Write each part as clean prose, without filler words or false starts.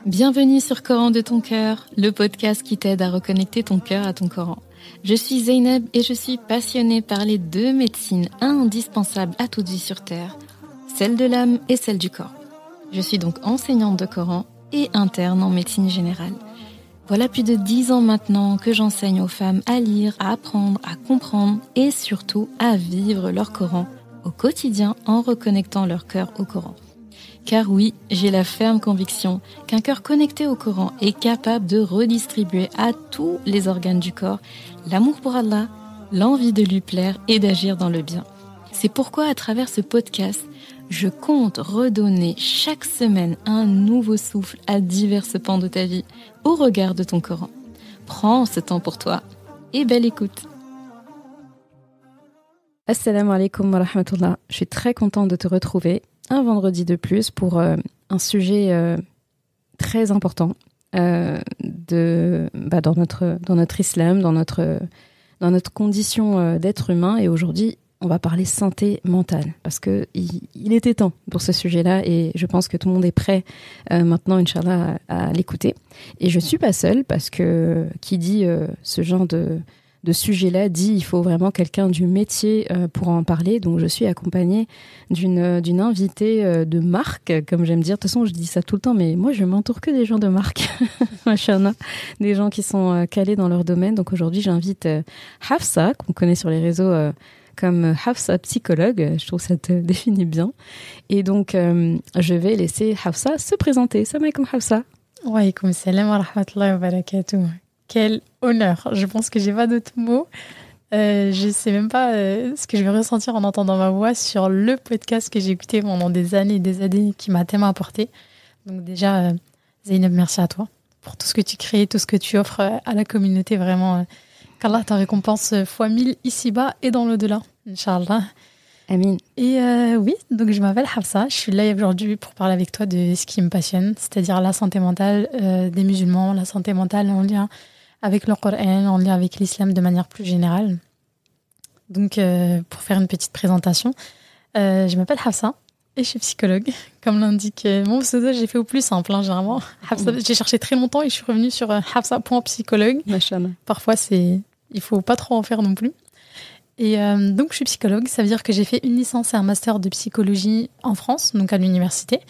Bienvenue sur Coran de ton cœur, le podcast qui t'aide à reconnecter ton cœur à ton Coran. Je suis Zeynep et je suis passionnée par les deux médecines indispensables à toute vie sur Terre, celle de l'âme et celle du corps. Je suis donc enseignante de Coran et interne en médecine générale. Voilà plus de 10 ans maintenant que j'enseigne aux femmes à lire, à apprendre, à comprendre et surtout à vivre leur Coran au quotidien en reconnectant leur cœur au Coran. Car oui, j'ai la ferme conviction qu'un cœur connecté au Coran est capable de redistribuer à tous les organes du corps l'amour pour Allah, l'envie de lui plaire et d'agir dans le bien. C'est pourquoi à travers ce podcast, je compte redonner chaque semaine un nouveau souffle à divers pans de ta vie au regard de ton Coran. Prends ce temps pour toi et belle écoute. Assalamu alaikum wa rahmatullah. Je suis très contente de te retrouver un vendredi de plus pour un sujet très important dans notre islam, dans notre condition d'être humain. Et aujourd'hui, on va parler santé mentale parce que il était temps pour ce sujet-là et je pense que tout le monde est prêt maintenant, Inch'Allah, à l'écouter. Et je suis pas seule parce que qui dit ce genre de sujet-là dit il faut vraiment quelqu'un du métier pour en parler. Donc je suis accompagnée d'une invitée de marque, comme j'aime dire. De toute façon, je dis ça tout le temps, mais moi je m'entoure que des gens de marque, machallah, des gens qui sont calés dans leur domaine. Donc aujourd'hui, j'invite Hafsa, qu'on connaît sur les réseaux comme Hafsa psychologue. Je trouve que ça te définit bien. Et donc je vais laisser Hafsa se présenter. Salam alaikum Hafsa. Wa alaykoum salam wa rahmatullahi wa barakatuh. Quel honneur. Je pense que j'ai pas d'autres mots. Je sais même pas ce que je vais ressentir en entendant ma voix sur le podcast que j'ai écouté pendant des années et des années qui m'a tellement apporté. Donc déjà, Zeynep, merci à toi pour tout ce que tu crées, tout ce que tu offres à la communauté. Vraiment, qu'Allah te récompense fois 1000 ici-bas et dans l'au-delà. Inch'Allah. Amin. Et oui, donc je m'appelle Hafsa. Je suis là aujourd'hui pour parler avec toi de ce qui me passionne, c'est-à-dire la santé mentale des musulmans, la santé mentale en lien avec le Coran, en lien avec l'islam de manière plus générale. Donc, pour faire une petite présentation, je m'appelle Hafsa et je suis psychologue. Comme l'indique mon pseudo, j'ai fait au plus simple, généralement. Hafsa, j'ai cherché très longtemps et je suis revenue sur hafsa.psychologue. Machallah. Parfois, il faut pas trop en faire non plus. Et donc, je suis psychologue. Ça veut dire que j'ai fait une licence et un master de psychologie en France, donc à l'université.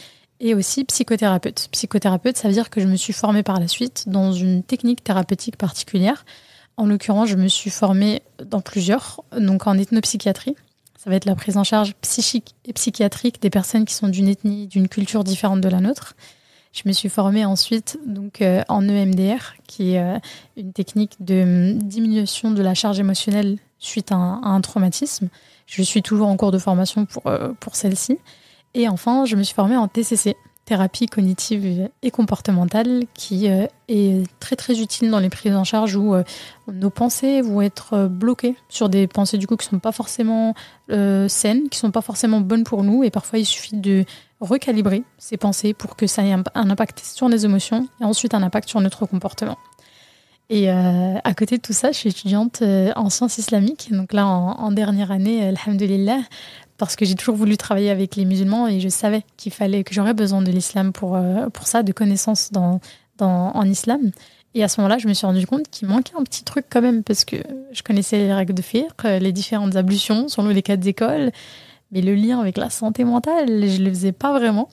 Et aussi psychothérapeute. Psychothérapeute, ça veut dire que je me suis formée par la suite dans une technique thérapeutique particulière. En l'occurrence, je me suis formée dans plusieurs, donc en ethnopsychiatrie. Ça va être la prise en charge psychique et psychiatrique des personnes qui sont d'une ethnie, d'une culture différente de la nôtre. Je me suis formée ensuite donc, en EMDR, qui est une technique de diminution de la charge émotionnelle suite à un traumatisme. Je suis toujours en cours de formation pour celle-ci. Et enfin, je me suis formée en TCC, thérapie cognitive et comportementale, qui est très très utile dans les prises en charge où nos pensées vont être bloquées sur des pensées du coup qui sont pas forcément saines, qui sont pas forcément bonnes pour nous. Et parfois, il suffit de recalibrer ces pensées pour que ça ait un impact sur les émotions et ensuite un impact sur notre comportement. Et à côté de tout ça, je suis étudiante en sciences islamiques, donc là en dernière année, alhamdoulilah, parce que j'ai toujours voulu travailler avec les musulmans et je savais que j'aurais besoin de l'islam pour ça, de connaissances en islam. Et à ce moment-là, je me suis rendu compte qu'il manquait un petit truc quand même, parce que je connaissais les règles de fiqh, les différentes ablutions selon les cas d'école, mais le lien avec la santé mentale, je ne le faisais pas vraiment.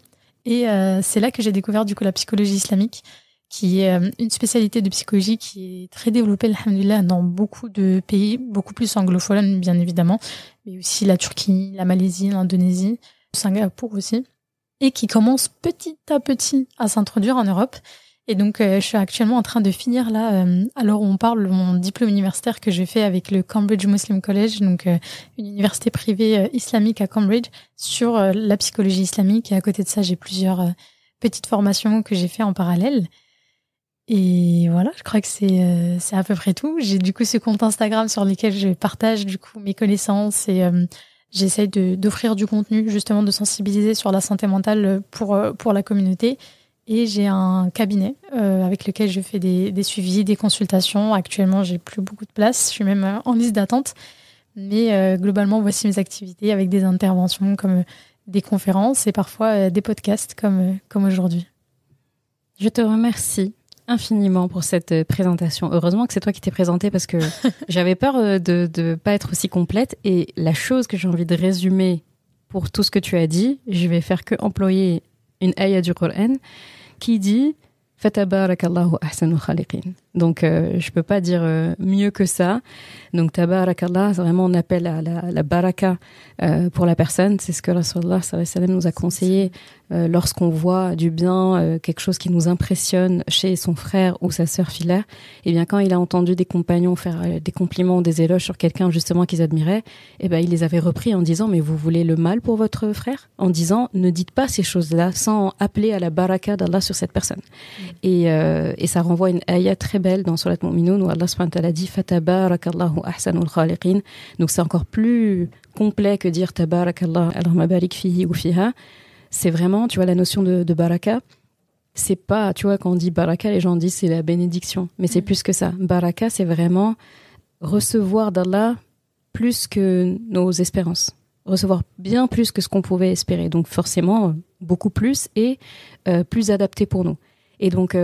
Et c'est là que j'ai découvert du coup la psychologie islamique, qui est une spécialité de psychologie qui est très développée, alhamdoulilah, dans beaucoup de pays, beaucoup plus anglophones, bien évidemment, mais aussi la Turquie, la Malaisie, l'Indonésie, Singapour aussi, et qui commence petit à petit à s'introduire en Europe. Et donc, je suis actuellement en train de finir là, alors on parle mon diplôme universitaire que j'ai fait avec le Cambridge Muslim College, donc une université privée islamique à Cambridge, sur la psychologie islamique. Et à côté de ça, j'ai plusieurs petites formations que j'ai fait en parallèle. Et voilà, je crois que c'est à peu près tout. J'ai du coup ce compte Instagram sur lequel je partage du coup mes connaissances et J'essaye d'offrir du contenu, justement de sensibiliser sur la santé mentale pour la communauté. Et j'ai un cabinet avec lequel je fais des suivis, des consultations. Actuellement, j'ai plus beaucoup de place. Je suis même en liste d'attente. Mais globalement, voici mes activités avec des interventions comme des conférences et parfois des podcasts comme aujourd'hui. Je te remercie infiniment pour cette présentation. Heureusement que c'est toi qui t'es présentée parce que j'avais peur de pas être aussi complète. Et la chose que j'ai envie de résumer pour tout ce que tu as dit, je vais faire que employer une ayah du Coran qui dit « Fatabarakallahu ahsanul khaliqin ». Donc, je peux pas dire mieux que ça. Donc, tabarakallah, c'est vraiment on appelle à la baraka pour la personne. C'est ce que Rasulullah sallallahu alayhi wa sallam nous a conseillé lorsqu'on voit du bien, quelque chose qui nous impressionne chez son frère ou sa sœur filaire. Et bien, quand il a entendu des compagnons faire des compliments, des éloges sur quelqu'un justement qu'ils admiraient, et ben, il les avait repris en disant « Mais vous voulez le mal pour votre frère ?» En disant « Ne dites pas ces choses-là sans appeler à la baraka d'Allah sur cette personne. » Et ça renvoie une ayah très belle dans Surat Mu'minun où Allah subhanahu wa ta'ala dit Fatabarakallahu ahsanul khaliqin. Donc c'est encore plus complet que dire Tabarakallah Allahumma barik fihi ou fiha. C'est vraiment, tu vois, la notion de baraka. C'est pas, tu vois, quand on dit baraka, les gens disent c'est la bénédiction. Mais c'est plus que ça. Baraka, c'est vraiment recevoir d'Allah plus que nos espérances. Recevoir bien plus que ce qu'on pouvait espérer. Donc forcément, beaucoup plus et plus adapté pour nous. Et donc,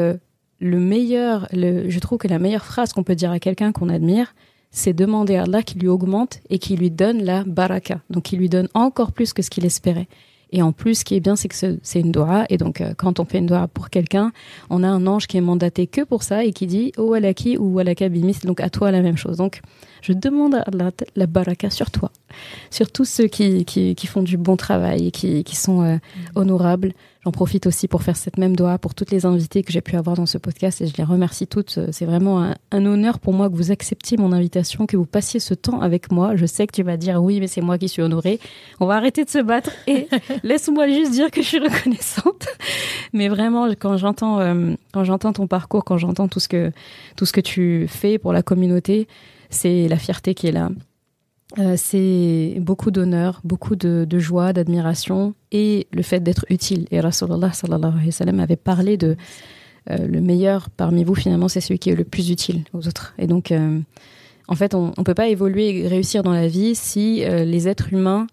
je trouve que la meilleure phrase qu'on peut dire à quelqu'un qu'on admire, c'est demander à Allah qu'il lui augmente et qu'il lui donne la baraka. Donc, qu'il lui donne encore plus que ce qu'il espérait. Et en plus, ce qui est bien, c'est que c'est une doua. Et donc, quand on fait une doua pour quelqu'un, on a un ange qui est mandaté que pour ça et qui dit « Oh walaki ou walaka bimis », donc à toi la même chose. Donc, je demande à Allah la baraka sur toi, sur tous ceux qui font du bon travail et qui sont honorables. J'en profite aussi pour faire cette même doua pour toutes les invitées que j'ai pu avoir dans ce podcast et je les remercie toutes. C'est vraiment un honneur pour moi que vous acceptiez mon invitation, que vous passiez ce temps avec moi. Je sais que tu vas dire oui, mais c'est moi qui suis honorée. On va arrêter de se battre et laisse-moi juste dire que je suis reconnaissante. Mais vraiment, quand j'entends ton parcours, quand j'entends tout ce que tu fais pour la communauté, c'est la fierté qui est là. C'est beaucoup d'honneur, beaucoup de joie, d'admiration et le fait d'être utile. Et Rasulullah sallallahu alayhi wa sallam avait parlé de le meilleur parmi vous, finalement, c'est celui qui est le plus utile aux autres. Et donc, en fait, on peut pas évoluer et réussir dans la vie si les êtres humains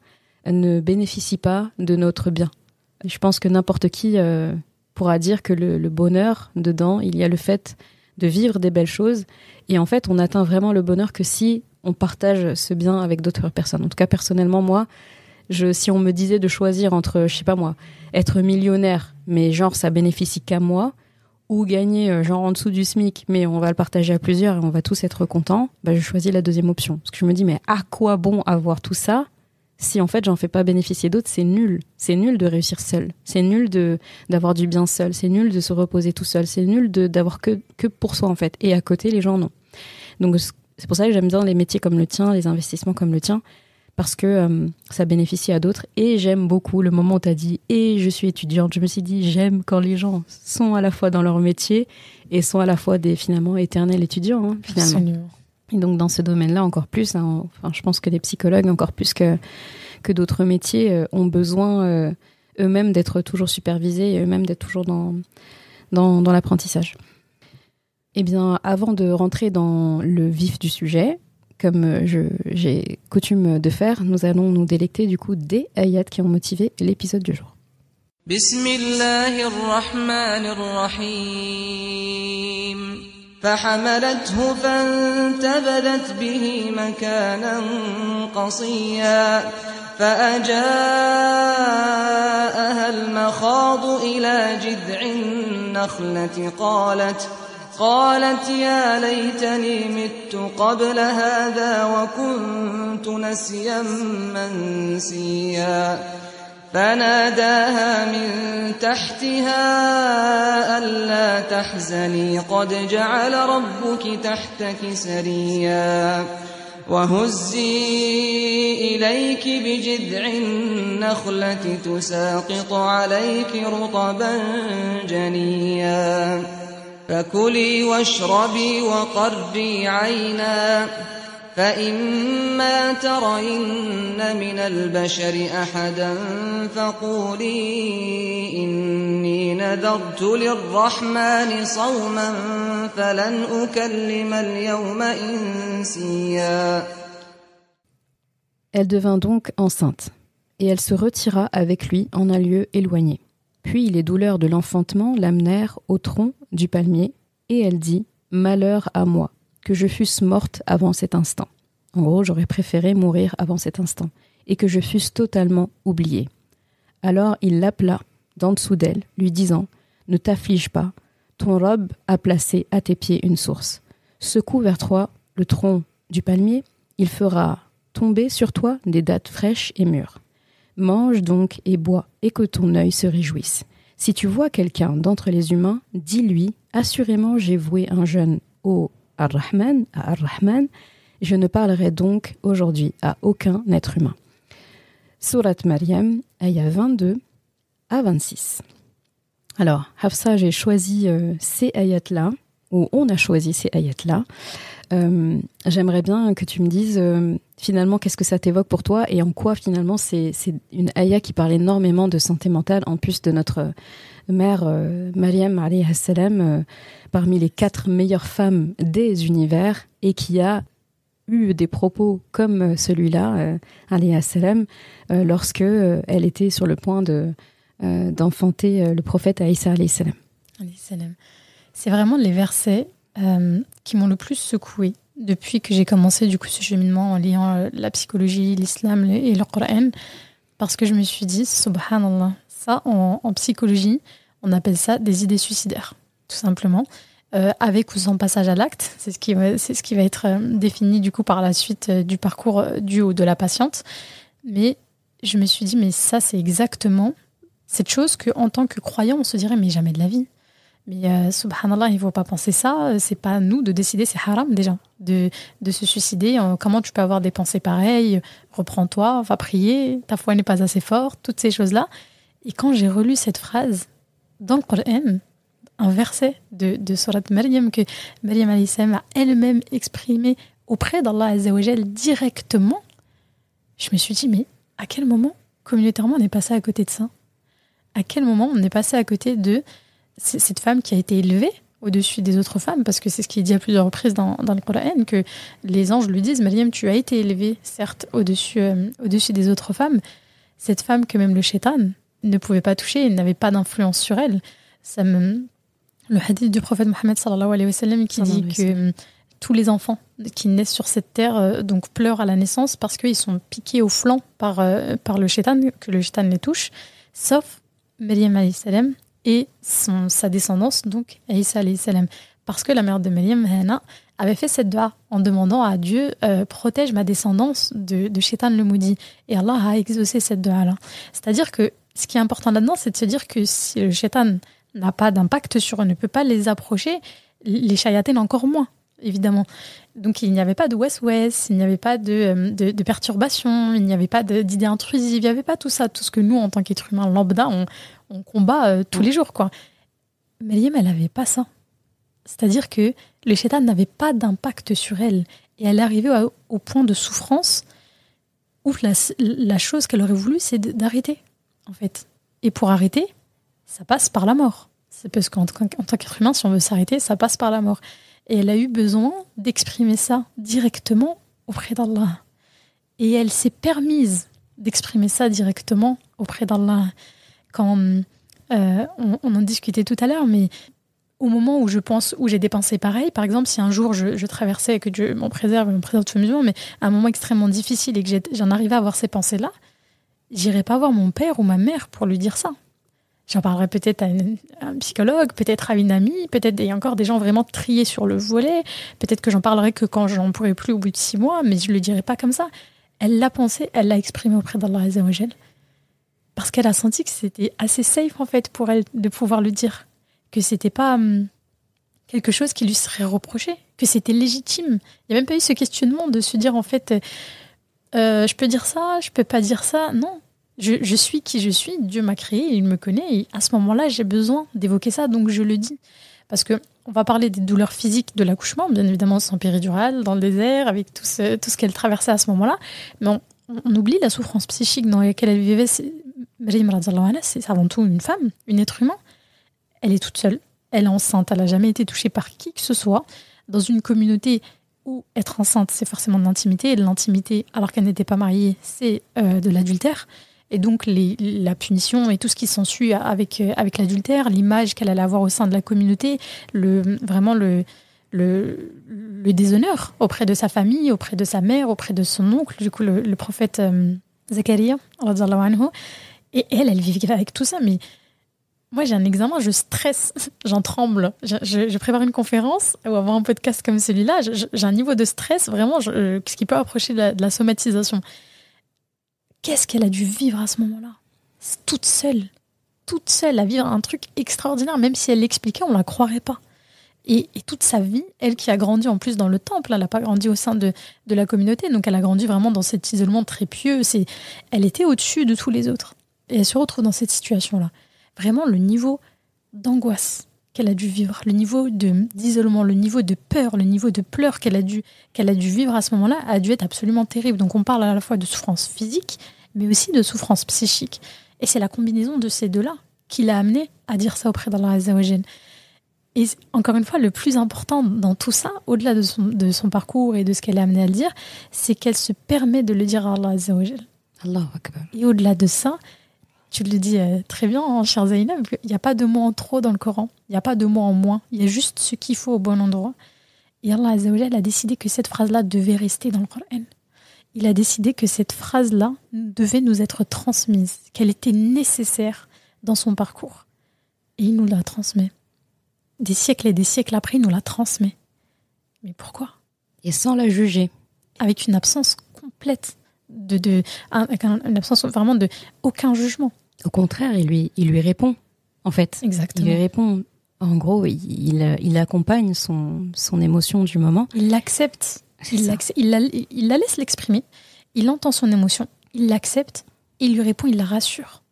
ne bénéficient pas de notre bien. Je pense que n'importe qui pourra dire que le bonheur, dedans, il y a le fait de vivre des belles choses. Et en fait, on atteint vraiment le bonheur que si on partage ce bien avec d'autres personnes. En tout cas, personnellement, moi, si on me disait de choisir entre, je sais pas moi, être millionnaire, mais genre ça bénéficie qu'à moi, ou gagner genre en dessous du SMIC, mais on va le partager à plusieurs et on va tous être contents, bah, je choisis la deuxième option. Parce que je me dis, mais à quoi bon avoir tout ça si en fait j'en fais pas bénéficier d'autres? C'est nul. C'est nul de réussir seul. C'est nul d'avoir du bien seul. C'est nul de se reposer tout seul. C'est nul d'avoir que pour soi en fait. Et à côté, les gens non. Donc c'est pour ça que j'aime bien les métiers comme le tien, les investissements comme le tien, parce que ça bénéficie à d'autres. Et j'aime beaucoup le moment où tu as dit « et je suis étudiante ». Je me suis dit, j'aime quand les gens sont à la fois dans leur métier et sont à la fois des finalement éternels étudiants, hein, finalement. Absolument. Et donc dans ce domaine-là, encore plus, hein, enfin, je pense que les psychologues, encore plus que d'autres métiers, ont besoin eux-mêmes d'être toujours supervisés et eux-mêmes d'être toujours dans l'apprentissage. Eh bien, avant de rentrer dans le vif du sujet, comme j'ai coutume de faire, nous allons nous délecter du coup des ayats qui ont motivé l'épisode du jour. Bismillahirrahmanirrahim. فحملته فانتبذت به مكانا قصيا فأجاءها المخاض إلى جذع النخلة قالت يا ليتني مت قبل هذا وكنت نسيا منسيا فناداها من تحتها ألا تحزني قد جعل ربك تحتك سريا وهزي إليك بجذع النخلة تساقط عليك رطبا جنيا فكلي واشربي وقري عينا فإما ترين من البشر أحدا فقولي إني نذرت للرحمن صوما فلن أكلم اليوم إنسيا. Elle devint donc enceinte, et elle se retira avec lui en un lieu éloigné. Puis les douleurs de l'enfantement l'amenèrent au tronc du palmier, et elle dit « Malheur à moi, que je fusse morte avant cet instant. » En gros, j'aurais préféré mourir avant cet instant, et que je fusse totalement oubliée. Alors il l'appela d'en dessous d'elle, lui disant « Ne t'afflige pas, ton Rabb a placé à tes pieds une source. Secoue vers toi le tronc du palmier, il fera tomber sur toi des dattes fraîches et mûres. Mange donc et bois, et que ton œil se réjouisse. Si tu vois quelqu'un d'entre les humains, dis-lui, assurément j'ai voué un jeûne au Ar-Rahman, à Ar-Rahman, je ne parlerai donc aujourd'hui à aucun être humain. Surat Maryam, ayah 22 à 26. Alors, Hafsa, j'ai choisi ces ayats-là, ou on a choisi ces ayats-là. J'aimerais bien que tu me dises finalement qu'est-ce que ça t'évoque pour toi et en quoi finalement c'est une ayah qui parle énormément de santé mentale en plus de notre mère Maryam alayhi salam, parmi les 4 meilleures femmes des univers et qui a eu des propos comme celui-là alayhi salam lorsque elle était sur le point d'enfanter le prophète Isa alayhi salam. C'est vraiment les versets qui m'ont le plus secouée depuis que j'ai commencé du coup ce cheminement en liant la psychologie, l'islam et le Coran, parce que je me suis dit, subhanallah, ça en psychologie, on appelle ça des idées suicidaires, tout simplement, avec ou sans passage à l'acte, c'est ce qui va être défini du coup par la suite du parcours du ou de la patiente, mais je me suis dit, mais ça c'est exactement cette chose qu'en tant que croyant, on se dirait, mais jamais de la vie. Mais subhanallah, il ne faut pas penser ça. C'est pas à nous de décider, c'est haram déjà, de se suicider. Comment tu peux avoir des pensées pareilles? Reprends-toi, va prier, ta foi n'est pas assez forte, toutes ces choses-là. Et quand j'ai relu cette phrase dans le Coran, un verset de Surat Maryam que Maryam alayhi salam a elle-même exprimé auprès d'Allah Azza wa Jal directement, je me suis dit, mais à quel moment, communautairement, on est passé à côté de ça? À quel moment on est passé à côté de cette femme qui a été élevée au-dessus des autres femmes, parce que c'est ce qui est dit à plusieurs reprises dans le Coran, que les anges lui disent, Maryam, tu as été élevée, certes, au-dessus des autres femmes. Cette femme que même le shaitan ne pouvait pas toucher, il n'avait pas d'influence sur elle. Le hadith du prophète Mohammed sallallahu alayhi wa sallam qui dit que tous les enfants qui naissent sur cette terre donc pleurent à la naissance parce qu'ils sont piqués au flanc par le shaitan, que le shaitan les touche, sauf Maryam alayhi salam et sa descendance, donc Isa alayhi salam. Parce que la mère de Maryam, Hana, avait fait cette dua en demandant à Dieu protège ma descendance de Shaitan le maudit. Et Allah a exaucé cette dua-là. C'est-à-dire que ce qui est important là-dedans, c'est de se dire que si le Shaitan n'a pas d'impact sur eux, ne peut pas les approcher, les shayatins encore moins, évidemment. Donc il n'y avait pas de wes-wes, il n'y avait pas de perturbation, il n'y avait pas d'idées intrusives, il n'y avait pas tout ça, tout ce que nous, en tant qu'êtres humains lambda, on combat tous les jours, quoi. Maryam, elle n'avait pas ça. C'est-à-dire que le shaitan n'avait pas d'impact sur elle. Et elle est arrivée au point de souffrance où la chose qu'elle aurait voulu, c'est d'arrêter, en fait. Et pour arrêter, ça passe par la mort. C'est parce qu'en tant qu'être humain, si on veut s'arrêter, ça passe par la mort. Et elle a eu besoin d'exprimer ça directement auprès d'Allah. Et elle s'est permise d'exprimer ça directement auprès d'Allah. Quand on en discutait tout à l'heure, mais au moment où j'ai des pensées pareilles, par exemple, si un jour je traversais, que Dieu m'en préserve tout musulman, mais à un moment extrêmement difficile et que j'en arrivais à avoir ces pensées-là, j'irais pas voir mon père ou ma mère pour lui dire ça. J'en parlerai peut-être à un psychologue, peut-être à une amie, peut-être il y a encore des gens vraiment triés sur le volet, peut-être que j'en parlerai que quand j'en pourrai plus au bout de 6 mois, mais je le dirai pas comme ça. Elle l'a pensé, elle l'a exprimé auprès d'Allah Azza wa Jal. Parce qu'elle a senti que c'était assez safe, en fait, pour elle de pouvoir le dire. Que c'était pas quelque chose qui lui serait reproché, que c'était légitime. Il n'y a même pas eu ce questionnement de se dire, en fait, je peux dire ça, je peux pas dire ça. Non, je suis qui je suis, Dieu m'a créé, il me connaît, et à ce moment-là, j'ai besoin d'évoquer ça, donc je le dis. Parce que on va parler des douleurs physiques de l'accouchement, bien évidemment sans péridurale, dans le désert, avec tout ce qu'elle traversait à ce moment-là. Mais on oublie la souffrance psychique dans laquelle elle vivait. Maryam radhiyallahu anha, c'est avant tout une femme, un être humain. Elle est toute seule, elle est enceinte, elle n'a jamais été touchée par qui que ce soit. Dans une communauté où être enceinte, c'est forcément de l'intimité, et de l'intimité, alors qu'elle n'était pas mariée, c'est de l'adultère. Et donc la punition et tout ce qui s'ensuit avec l'adultère, l'image qu'elle allait avoir au sein de la communauté, vraiment le déshonneur auprès de sa famille, auprès de sa mère, auprès de son oncle, du coup le prophète Zacharia, radhiyallahu anhu. Et elle vivait avec tout ça. Mais moi j'ai un examen, je stresse, j'en tremble. Je prépare une conférence ou avoir un podcast comme celui-là, j'ai un niveau de stress vraiment ce qui peut approcher de la somatisation. Qu'est-ce qu'elle a dû vivre à ce moment-là ? Toute seule, à vivre un truc extraordinaire. Même si elle l'expliquait, on ne la croirait pas. Et toute sa vie, elle qui a grandi en plus dans le temple, elle n'a pas grandi au sein de la communauté, donc elle a grandi vraiment dans cet isolement très pieux. Elle était au-dessus de tous les autres. Et elle se retrouve dans cette situation-là. Vraiment, le niveau d'angoisse qu'elle a dû vivre, le niveau d'isolement, le niveau de peur, le niveau de pleurs qu'elle a dû vivre à ce moment-là a dû être absolument terrible. Donc on parle à la fois de souffrance physique, mais aussi de souffrance psychique. Et c'est la combinaison de ces deux-là qui l'a amenée à dire ça auprès d'Allah Azza wa Jal. Et encore une fois, le plus important dans tout ça, au-delà de son parcours et de ce qu'elle est amenée à le dire, c'est qu'elle se permet de le dire à Allah Azza wa Jal. Allahu Akbar. Et au-delà de ça, tu le dis très bien, hein, chère Zainab, il n'y a pas de mots en trop dans le Coran, il n'y a pas de mots en moins, il y a juste ce qu'il faut au bon endroit. Et Allah Azza wa Jal a décidé que cette phrase-là devait rester dans le Coran. Il a décidé que cette phrase-là devait nous être transmise, qu'elle était nécessaire dans son parcours. Et il nous la transmet. Des siècles et des siècles après, il nous la transmet. Mais pourquoi ? Et sans la juger. Avec une absence complète, avec une absence vraiment de aucun jugement. Au contraire, il lui répond, en fait. Exactement. Il lui répond. En gros, il accompagne son émotion du moment. Il l'accepte. Il la laisse l'exprimer. Il entend son émotion. Il l'accepte. Il lui répond, il la rassure.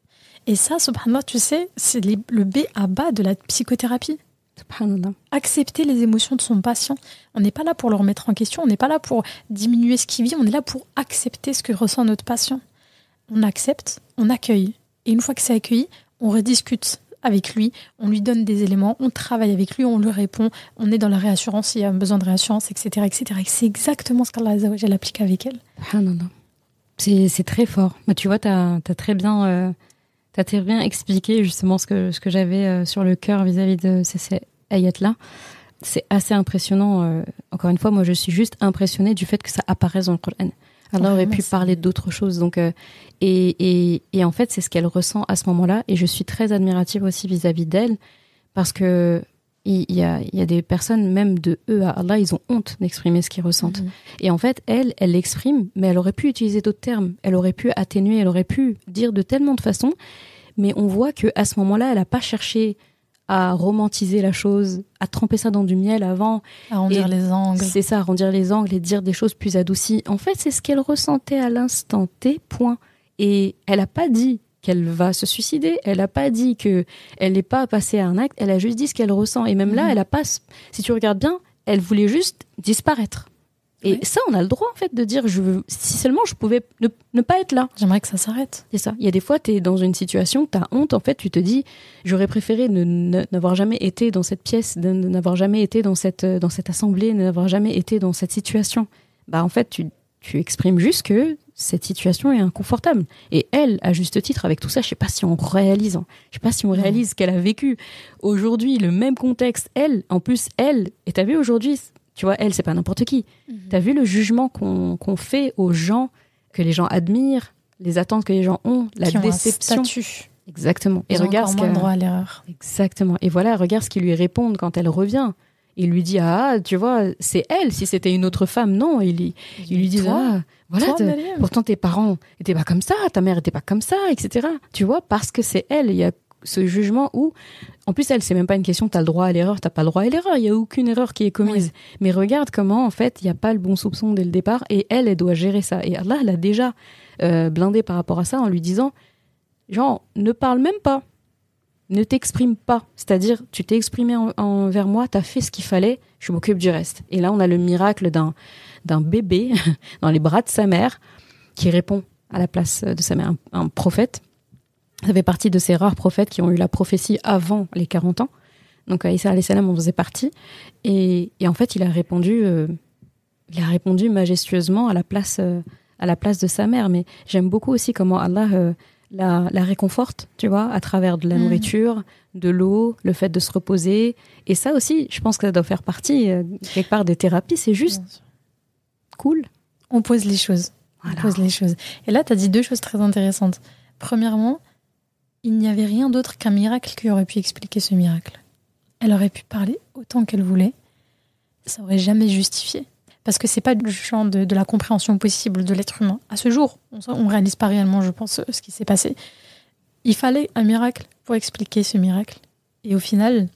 Et ça, subhanallah, tu sais, c'est le B à bas de la psychothérapie. Subhanallah. Accepter les émotions de son patient. On n'est pas là pour le remettre en question. On n'est pas là pour diminuer ce qu'il vit. On est là pour accepter ce que ressent notre patient. On accepte, on accueille. Et une fois que c'est accueilli, on rediscute avec lui, on lui donne des éléments, on travaille avec lui, on lui répond, on est dans la réassurance s'il y a besoin de réassurance, etc. etc. Et c'est exactement ce qu'Allah Azza wa Jalla applique avec elle. Subhanallah. C'est très fort. Mais tu vois, t'as très bien expliqué justement ce que j'avais sur le cœur vis-à-vis de ces ayats-là. C'est assez impressionnant. Encore une fois, moi, je suis juste impressionnée du fait que ça apparaisse dans le Coran. Allah aurait pu parler d'autres choses. Donc, et en fait, c'est ce qu'elle ressent à ce moment-là. Et je suis très admirative aussi vis-à-vis d'elle, parce que il y a des personnes, même de eux à Allah, ils ont honte d'exprimer ce qu'ils ressentent. Et en fait, elle l'exprime, mais elle aurait pu utiliser d'autres termes. Elle aurait pu atténuer, elle aurait pu dire de tellement de façons. Mais on voit que à ce moment-là, elle n'a pas cherché à romantiser la chose, à tremper ça dans du miel avant. À arrondir les angles. C'est ça, arrondir les angles et dire des choses plus adoucies. En fait, c'est ce qu'elle ressentait à l'instant T, point. Et elle n'a pas dit qu'elle va se suicider, elle n'a pas dit qu'elle n'est pas passée à un acte, elle a juste dit ce qu'elle ressent. Et même là, elle a pas, si tu regardes bien, elle voulait juste disparaître. Et ça, on a le droit, en fait, de dire, si seulement je pouvais ne pas être là. J'aimerais que ça s'arrête. C'est ça. Il y a des fois, tu es dans une situation, tu as honte, en fait, tu te dis, j'aurais préféré n'avoir jamais été dans cette pièce, n'avoir jamais été dans cette assemblée, n'avoir jamais été dans cette situation. Bah, en fait, tu exprimes juste que cette situation est inconfortable. Et elle, à juste titre, avec tout ça, je sais pas si on réalise ce qu'elle a vécu. Aujourd'hui, le même contexte, elle, et t'as vu aujourd'hui, tu vois, elle, c'est pas n'importe qui. T'as vu le jugement qu'on fait aux gens, que les gens admirent, les attentes que les gens ont, la déception. Ont un statut. Exactement. Ils ont encore moins droit à l'erreur. Exactement. Et voilà, regarde ce qu'ils lui répondent quand elle revient. Il lui dit, tu vois, c'est elle. Si c'était une autre femme, non. Il lui dit, voilà, pourtant tes parents étaient pas comme ça, ta mère était pas comme ça, etc. Tu vois, parce que c'est elle. Il y a ce jugement où, en plus, elle, c'est même pas une question, t'as le droit à l'erreur, t'as pas le droit à l'erreur. Il y a aucune erreur qui est commise. Oui. Mais regarde comment, en fait, il y a pas le bon soupçon dès le départ et elle doit gérer ça. Et Allah, elle a déjà blindé par rapport à ça en lui disant, genre, ne parle même pas. ne t'exprime pas. C'est-à-dire, tu t'es exprimé envers moi, t'as fait ce qu'il fallait, je m'occupe du reste. Et là, on a le miracle d'un bébé dans les bras de sa mère qui répond à la place de sa mère, un prophète. Ça fait partie de ces rares prophètes qui ont eu la prophétie avant les 40 ans. Donc, Isa alayhi salam en faisait partie. Et en fait, il a répondu majestueusement à la place de sa mère. Mais j'aime beaucoup aussi comment Allah la réconforte, tu vois, à travers de la nourriture, de l'eau, le fait de se reposer. Et ça aussi, je pense que ça doit faire partie, quelque part, des thérapies. C'est juste cool. On pose les choses. Voilà. On pose les choses. Et là, tu as dit 2 choses très intéressantes. Premièrement, il n'y avait rien d'autre qu'un miracle qui aurait pu expliquer ce miracle. Elle aurait pu parler autant qu'elle voulait. Ça n'aurait jamais justifié. Parce que c'est pas du champ de la compréhension possible de l'être humain. À ce jour, on ne réalise pas réellement, je pense, ce qui s'est passé. Il fallait un miracle pour expliquer ce miracle. Et au final,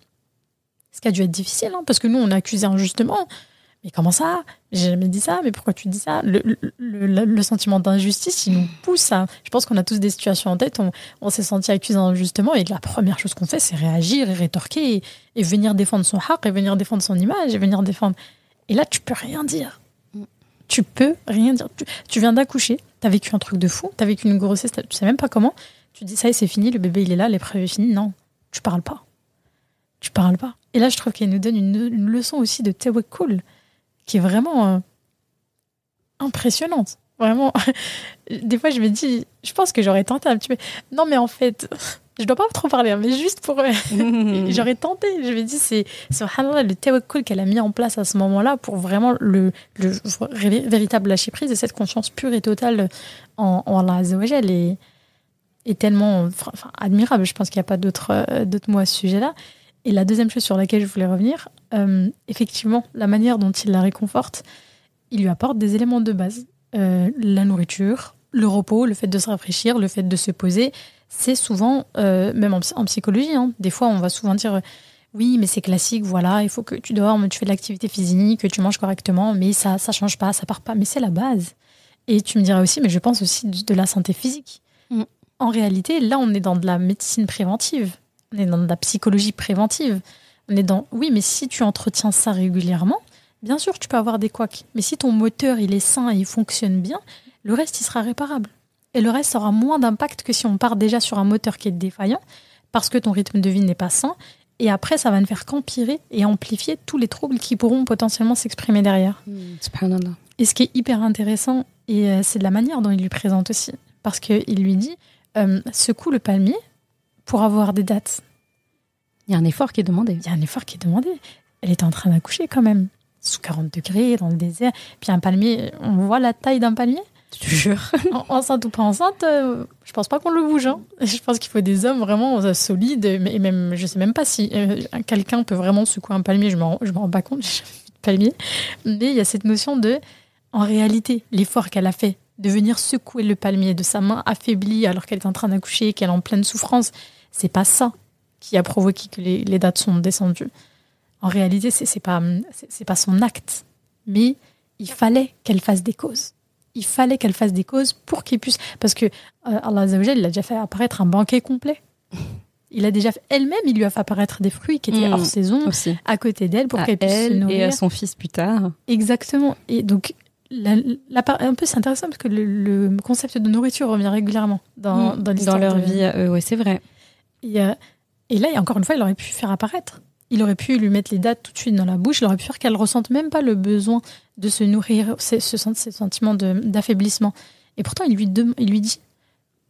ce qui a dû être difficile, parce que nous, on a accusé injustement. Mais comment ça ? J'ai jamais dit ça, mais pourquoi tu dis ça ? Le sentiment d'injustice, il nous pousse à... Je pense qu'on a tous des situations en tête, on s'est senti accusé injustement, et la première chose qu'on fait, c'est réagir et rétorquer, et venir défendre son haq, et venir défendre son image, et venir défendre... Et là, tu peux rien dire. Tu peux rien dire. Tu viens d'accoucher, t'as vécu un truc de fou, t'as vécu une grossesse, tu sais même pas comment. Tu dis ça y est, c'est fini, le bébé il est là, l'épreuve est finie. Non, tu parles pas. Tu parles pas. Et là, je trouve qu'elle nous donne une leçon aussi de tawakkul qui est vraiment impressionnante. Vraiment. Des fois, je me dis, je pense que j'aurais tenté un petit peu. Non, mais en fait, je dois pas trop parler, mais juste pour... J'aurais tenté. Je me dis, c'est le tawakkul qu'elle a mis en place à ce moment-là pour vraiment le véritable lâcher-prise et cette confiance pure et totale en Allah Azza wa Jal est tellement admirable. Je pense qu'il n'y a pas d'autres mots à ce sujet-là. Et la deuxième chose sur laquelle je voulais revenir, effectivement, la manière dont il la réconforte, il lui apporte des éléments de base. La nourriture, le repos, le fait de se rafraîchir, le fait de se poser, c'est souvent, même en psychologie, des fois on va souvent dire oui mais c'est classique, voilà, il faut que tu dormes, tu fais de l'activité physique, que tu manges correctement, mais ça change pas, ça part pas, mais c'est la base. Et tu me diras aussi, mais je pense aussi de la santé physique. En réalité, là on est dans de la médecine préventive, on est dans de la psychologie préventive, on est dans, oui mais si tu entretiens ça régulièrement, bien sûr, tu peux avoir des couacs. Mais si ton moteur, il est sain et il fonctionne bien, le reste, il sera réparable. Et le reste aura moins d'impact que si on part déjà sur un moteur qui est défaillant, parce que ton rythme de vie n'est pas sain. Et après, ça va ne faire qu'empirer et amplifier tous les troubles qui pourront potentiellement s'exprimer derrière. Subhanallah. Et ce qui est hyper intéressant, et c'est de la manière dont il lui présente aussi. Parce qu'il lui dit, secoue le palmier pour avoir des dattes. Il y a un effort qui est demandé. Il y a un effort qui est demandé. Elle était en train d'accoucher quand même. Sous 40 degrés, dans le désert. Puis un palmier, on voit la taille d'un palmier. Je te jure. Enceinte ou pas enceinte, je pense pas qu'on le bouge. Je pense qu'il faut des hommes vraiment solides. Et même, je sais même pas si quelqu'un peut vraiment secouer un palmier. Je me rends pas compte, j'ai jamais vu de palmier. Mais il y a cette notion de, en réalité, l'effort qu'elle a fait de venir secouer le palmier de sa main affaiblie alors qu'elle est en train d'accoucher, qu'elle est en pleine souffrance, c'est pas ça qui a provoqué que les dates sont descendues. En réalité, c'est pas son acte, mais il fallait qu'elle fasse des causes. Il fallait qu'elle fasse des causes pour qu'il puisse... Parce que Allah Azza wa Jal, il a déjà fait apparaître un banquet complet. Il a déjà fait... Elle-même, il lui a fait apparaître des fruits qui étaient hors saison, aussi. à côté d'elle, pour qu'elle puisse se nourrir. Et à son fils plus tard. Exactement. Et donc, un peu, c'est intéressant parce que le concept de nourriture revient régulièrement dans l'histoire. Dans leur vie, ouais, c'est vrai. Et là, encore une fois, il aurait pu faire apparaître. Il aurait pu lui mettre les dattes tout de suite dans la bouche. Il aurait pu faire qu'elle ressente même pas le besoin de se nourrir, ce sentiment d'affaiblissement. Et pourtant, il lui dit,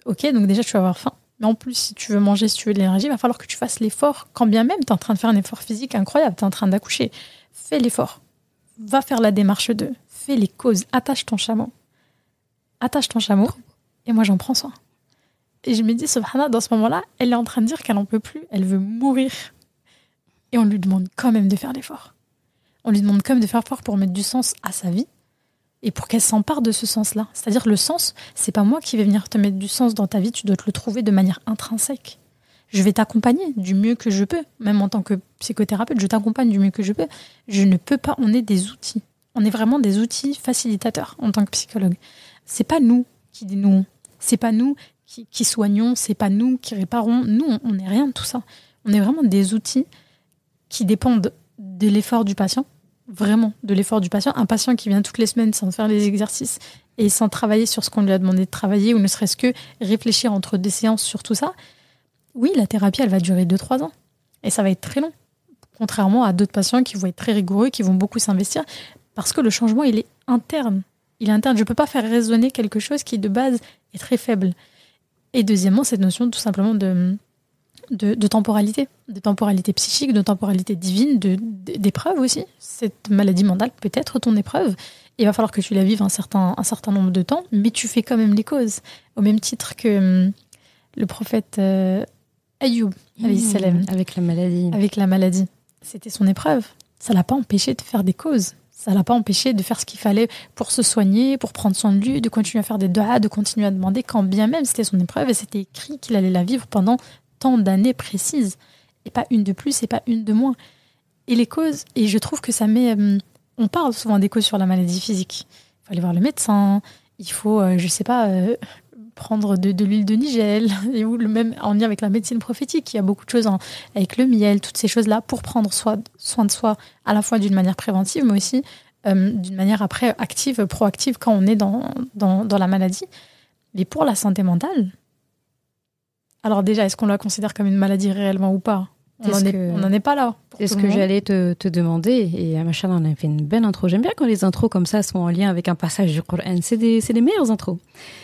ok, donc déjà, tu vas avoir faim. Mais en plus, si tu veux manger, si tu veux de l'énergie, il va falloir que tu fasses l'effort. Quand bien même, tu es en train de faire un effort physique incroyable, tu es en train d'accoucher. Fais l'effort. Va faire la démarche fais les causes. Attache ton chameau. Et moi, j'en prends soin. Et je me dis, subhanallah, dans ce moment-là, elle est en train de dire qu'elle n'en peut plus. Elle veut mourir. Et on lui demande quand même de faire l'effort. On lui demande quand même de faire l'effort pour mettre du sens à sa vie et pour qu'elle s'empare de ce sens-là. C'est-à-dire le sens, c'est pas moi qui vais venir te mettre du sens dans ta vie, tu dois te le trouver de manière intrinsèque. Je vais t'accompagner du mieux que je peux, même en tant que psychothérapeute, je t'accompagne du mieux que je peux. Je ne peux pas, on est des outils. On est vraiment des outils facilitateurs en tant que psychologue. C'est pas nous qui dénouons. C'est pas nous qui soignons, c'est pas nous qui réparons. Nous, on n'est rien de tout ça. On est vraiment des outils qui dépendent de l'effort du patient, vraiment de l'effort du patient. Un patient qui vient toutes les semaines sans faire les exercices et sans travailler sur ce qu'on lui a demandé de travailler, ou ne serait-ce que réfléchir entre des séances sur tout ça, oui, la thérapie, elle va durer 2-3 ans. Et ça va être très long. Contrairement à d'autres patients qui vont être très rigoureux, qui vont beaucoup s'investir, parce que le changement, il est interne. Il est interne. Je ne peux pas faire résonner quelque chose qui, de base, est très faible. Et deuxièmement, cette notion tout simplement de temporalité psychique, de temporalité divine, d'épreuve aussi. Cette maladie mentale peut être ton épreuve. Il va falloir que tu la vives un certain nombre de temps, mais tu fais quand même les causes. Au même titre que le prophète Ayoub, alayhi salam. Avec la maladie. Avec la maladie. C'était son épreuve. Ça ne l'a pas empêché de faire des causes. Ça ne l'a pas empêché de faire ce qu'il fallait pour se soigner, pour prendre soin de lui, de continuer à faire des doigts, de continuer à demander, quand bien même c'était son épreuve et c'était écrit qu'il allait la vivre pendant tant d'années précises. Et pas une de plus et pas une de moins. Et les causes, et je trouve que ça met... on parle souvent des causes sur la maladie physique. Il faut aller voir le médecin, il faut, prendre de l'huile de nigel, et ou même en lien avec la médecine prophétique, il y a beaucoup de choses avec le miel, toutes ces choses-là, pour prendre soin de soi, à la fois d'une manière préventive, mais aussi d'une manière après active, proactive, quand on est dans la maladie. Mais pour la santé mentale, alors déjà, est-ce qu'on la considère comme une maladie réellement ou pas ? On n'en est pas là. C'est ce que j'allais te demander. Et machallah, on a fait une belle intro. J'aime bien quand les intros comme ça sont en lien avec un passage du Coran. C'est des meilleures intros.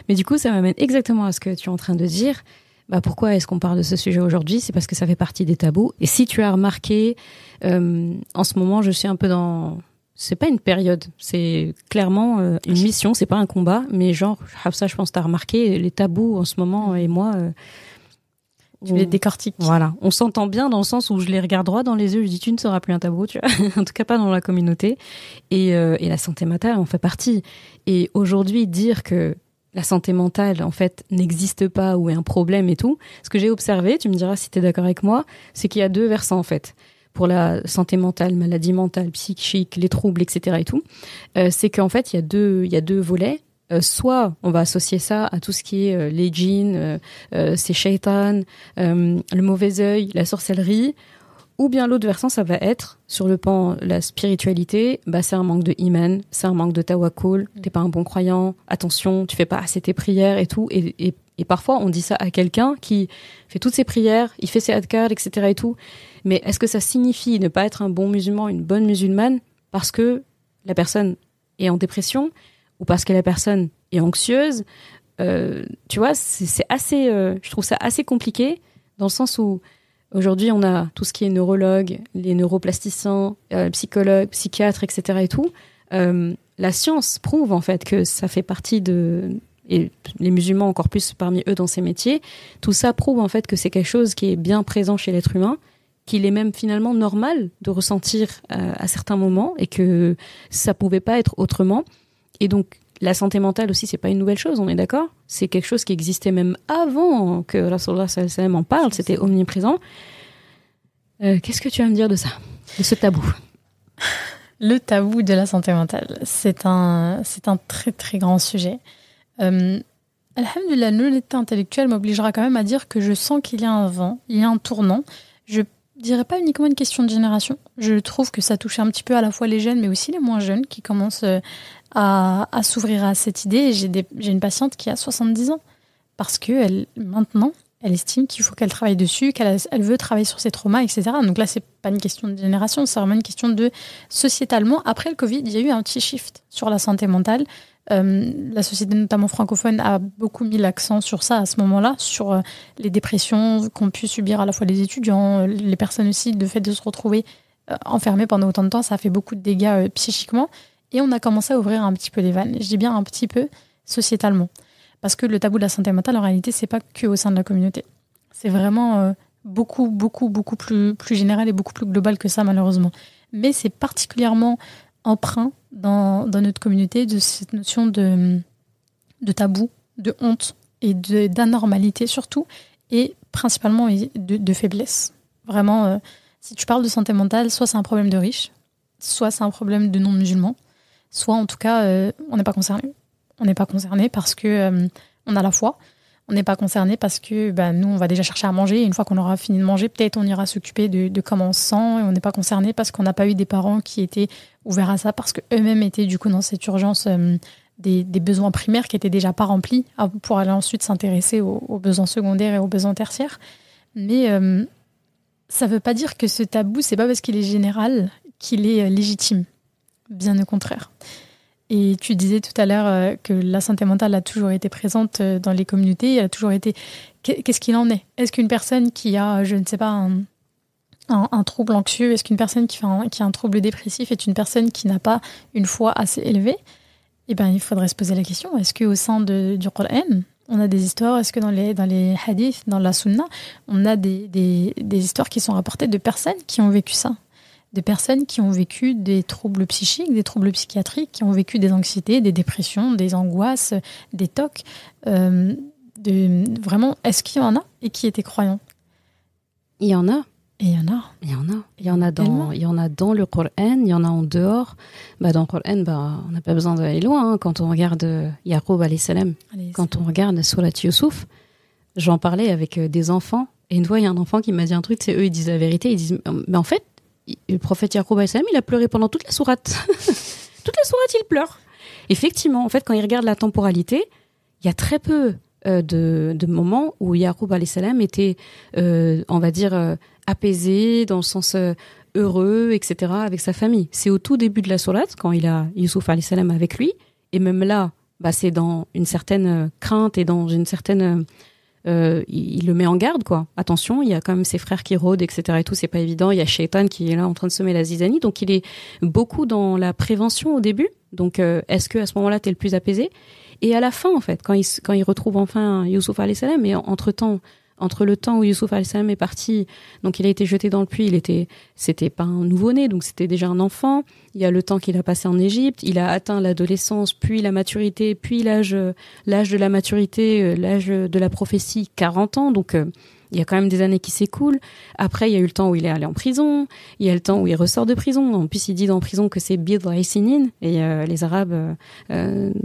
Mais du coup, ça m'amène exactement à ce que tu es en train de dire. Pourquoi est-ce qu'on parle de ce sujet aujourd'hui ? C'est parce que ça fait partie des tabous. Et si tu as remarqué, en ce moment, je suis un peu dans... C'est pas une période, c'est clairement une mission. C'est pas un combat. Mais genre, Hafsa, je pense que tu as remarqué les tabous en ce moment. Et moi... Tu les décortiques. Voilà. On s'entend bien dans le sens où je les regarde droit dans les yeux, je dis tu ne seras plus un tabou, tu vois. En tout cas pas dans la communauté. Et la santé mentale en fait partie. Et aujourd'hui, dire que la santé mentale, en fait, n'existe pas ou est un problème et tout, ce que j'ai observé, tu me diras si tu es d'accord avec moi, c'est qu'il y a deux versants en fait. Pour la santé mentale, maladie mentale, psychique, les troubles, etc. et tout, c'est qu'en fait, il y a deux volets. Soit on va associer ça à tout ce qui est les djinns, c'est shaitan, le mauvais œil, la sorcellerie, ou bien l'autre versant ça va être sur le pan la spiritualité, c'est un manque de iman, c'est un manque de tawakkul, t'es pas un bon croyant, attention, tu fais pas assez tes prières et tout, et parfois on dit ça à quelqu'un qui fait toutes ses prières, il fait ses adkar, etc. et tout, mais est-ce que ça signifie ne pas être un bon musulman, une bonne musulmane parce que la personne est en dépression ou parce que la personne est anxieuse, tu vois, c'est assez, je trouve ça assez compliqué dans le sens où aujourd'hui on a tout ce qui est neurologue, les neuroplasticiens, psychologues, psychiatres, etc. et tout. La science prouve en fait que ça fait partie et les musulmans encore plus parmi eux dans ces métiers, tout ça prouve en fait que c'est quelque chose qui est bien présent chez l'être humain, qu'il est même finalement normal de ressentir à certains moments et que ça pouvait pas être autrement. Et donc, la santé mentale aussi, c'est pas une nouvelle chose, on est d'accord ? C'est quelque chose qui existait même avant que Rasulullah sallallahu alayhi wa sallam en parle, c'était omniprésent. Qu'est-ce que tu vas me dire de ça ? De ce tabou ? Le tabou de la santé mentale, c'est un très très grand sujet. Alhamdulillah, l'honnêteté intellectuelle m'obligera quand même à dire que je sens qu'il y a un vent, il y a un tournant. Je dirais pas uniquement une question de génération. Je trouve que ça touche un petit peu à la fois les jeunes, mais aussi les moins jeunes qui commencent à s'ouvrir à cette idée. Et j'ai une patiente qui a 70 ans parce que maintenant, elle estime qu'il faut qu'elle travaille dessus, elle veut travailler sur ses traumas, etc. Donc là, c'est pas une question de génération, c'est vraiment une question de sociétalement. Après le Covid, il y a eu un petit shift sur la santé mentale. La société, notamment francophone, a beaucoup mis l'accent sur ça à ce moment-là, sur les dépressions qu'ont pu subir à la fois les étudiants, les personnes aussi, le fait de se retrouver enfermées pendant autant de temps, ça a fait beaucoup de dégâts psychiquement. Et on a commencé à ouvrir un petit peu les vannes. Je dis bien un petit peu sociétalement. Parce que le tabou de la santé mentale, en réalité, c'est pas que au sein de la communauté. C'est vraiment beaucoup plus général et beaucoup plus global que ça, malheureusement. Mais c'est particulièrement empreint dans notre communauté de cette notion de tabou, de honte et d'anormalité surtout, et principalement de faiblesse. Vraiment, si tu parles de santé mentale, soit c'est un problème de riches, soit c'est un problème de non-musulmans, soit en tout cas, on n'est pas concerné. On n'est pas concerné parce que on a la foi, On n'est pas concerné parce que nous, on va déjà chercher à manger. Et une fois qu'on aura fini de manger, peut-être on ira s'occuper de comment on se sent. Et on n'est pas concerné parce qu'on n'a pas eu des parents qui étaient ouverts à ça, parce qu'eux-mêmes étaient du coup dans cette urgence des besoins primaires qui n'étaient déjà pas remplis pour aller ensuite s'intéresser aux besoins secondaires et aux besoins tertiaires. Mais ça ne veut pas dire que ce tabou, c'est pas parce qu'il est général qu'il est légitime. Bien au contraire. Et tu disais tout à l'heure que la santé mentale a toujours été présente dans les communautés. Elle a toujours été... Qu'est-ce qu'il en est ? Est-ce qu'une personne qui a, je ne sais pas, un trouble anxieux, est-ce qu'une personne qui a un trouble dépressif est une personne qui n'a pas une foi assez élevée ? Eh bien, il faudrait se poser la question. Est-ce qu'au sein du Coran, on a des histoires ? Est-ce que dans les hadiths, dans la sunna, on a des histoires qui sont rapportées de personnes qui ont vécu ça ? De personnes qui ont vécu des troubles psychiques, des troubles psychiatriques, qui ont vécu des anxiétés, des dépressions, des angoisses, des TOC. Vraiment, est-ce qu'il y en a et qui étaient croyants ? Il y en a. Et il y en a. Il y en a dans le Coran, il y en a en dehors. Dans le Coran, on n'a pas besoin d'aller loin. Quand on regarde Yaqub alayhi salam, quand on regarde Surat Yusuf, j'en parlais avec des enfants. Et une fois, il y a un enfant qui m'a dit un truc, c'est eux, ils disent la vérité. Ils disent, mais en fait, le prophète Yaqub alayhi salam, il a pleuré pendant toute la sourate. Toute la sourate, il pleure. Effectivement, en fait, quand il regarde la temporalité, il y a très peu de moments où Yaqub alayhi salam était, on va dire, apaisé, dans le sens heureux, etc., avec sa famille. C'est au tout début de la sourate, quand il a Yusuf alayhi salam avec lui, et même là, c'est dans une certaine crainte et dans une certaine... il le met en garde, quoi. Attention, il y a quand même ses frères qui rôdent, etc. et tout, c'est pas évident. Il y a Shaitan qui est là en train de semer la zizanie. Donc, il est beaucoup dans la prévention au début. Donc, est-ce que à ce moment-là, t'es le plus apaisé ? Et à la fin, en fait, quand il retrouve enfin Yusuf alayhi salam, et entre le temps où Yusuf alayhi salam est parti, donc il a été jeté dans le puits, c'était pas un nouveau-né, donc c'était déjà un enfant. Il y a le temps qu'il a passé en Égypte, il a atteint l'adolescence, puis la maturité, puis l'âge de la maturité, l'âge de la prophétie, 40 ans, donc il y a quand même des années qui s'écoulent. Après, il y a eu le temps où il est allé en prison, il y a le temps où il ressort de prison. En plus, il dit dans prison que c'est bid'a sinin, et les Arabes,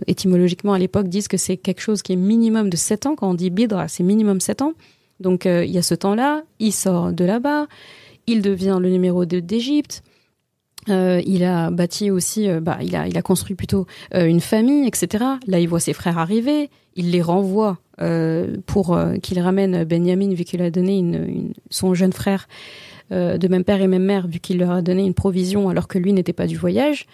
étymologiquement à l'époque, disent que c'est quelque chose qui est minimum de 7 ans. Quand on dit bid'a, c'est minimum 7 ans. Donc, il y a ce temps-là, il sort de là-bas, il devient le numéro 2 d'Égypte, il a bâti aussi, il a construit plutôt une famille, etc. Là, il voit ses frères arriver, il les renvoie pour qu'il ramène Benyamin, vu qu'il a donné son jeune frère de même père et même mère, vu qu'il leur a donné une provision alors que lui n'était pas du voyage.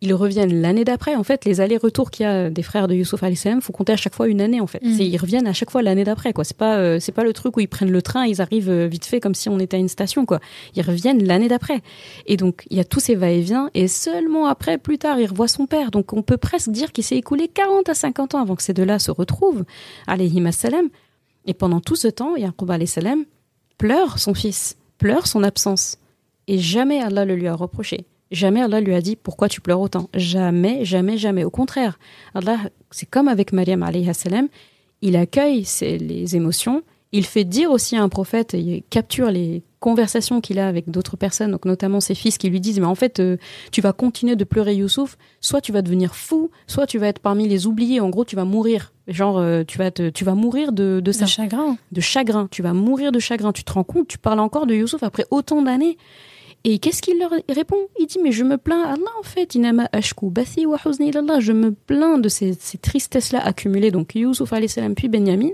Ils reviennent l'année d'après. En fait, les allers-retours qu'il y a des frères de Yusuf alayhi salam, faut compter à chaque fois une année, en fait. Ils reviennent à chaque fois l'année d'après, quoi. C'est pas le truc où ils prennent le train, ils arrivent vite fait comme si on était à une station, quoi. Ils reviennent l'année d'après. Et donc, il y a tous ces va-et-vient, et seulement après, plus tard, il revoit son père. Donc, on peut presque dire qu'il s'est écoulé 40 à 50 ans avant que ces deux-là se retrouvent, alayhim assalam. Et pendant tout ce temps, Yaqub alayhi salam pleure son fils, pleure son absence. Et jamais Allah le lui a reproché. Jamais Allah lui a dit « Pourquoi tu pleures autant ?» Jamais, jamais, jamais. Au contraire, Allah, c'est comme avec Maryam alayhi salam, il accueille les émotions, il fait dire aussi à un prophète, il capture les conversations qu'il a avec d'autres personnes, donc notamment ses fils qui lui disent « Mais en fait, tu vas continuer de pleurer Youssouf, soit tu vas devenir fou, soit tu vas être parmi les oubliés, en gros tu vas mourir. Genre, tu vas mourir de ça. De chagrin. De chagrin, tu vas mourir de chagrin. Tu te rends compte, tu parles encore de Youssouf après autant d'années. Et qu'est-ce qu'il leur répond ? Il dit, mais je me plains à Allah, en fait. Inama ashku bathi wa huzni ilallah. Je me plains de ces tristesses-là accumulées. Donc, Yusuf alayhi salam puis Benyamin.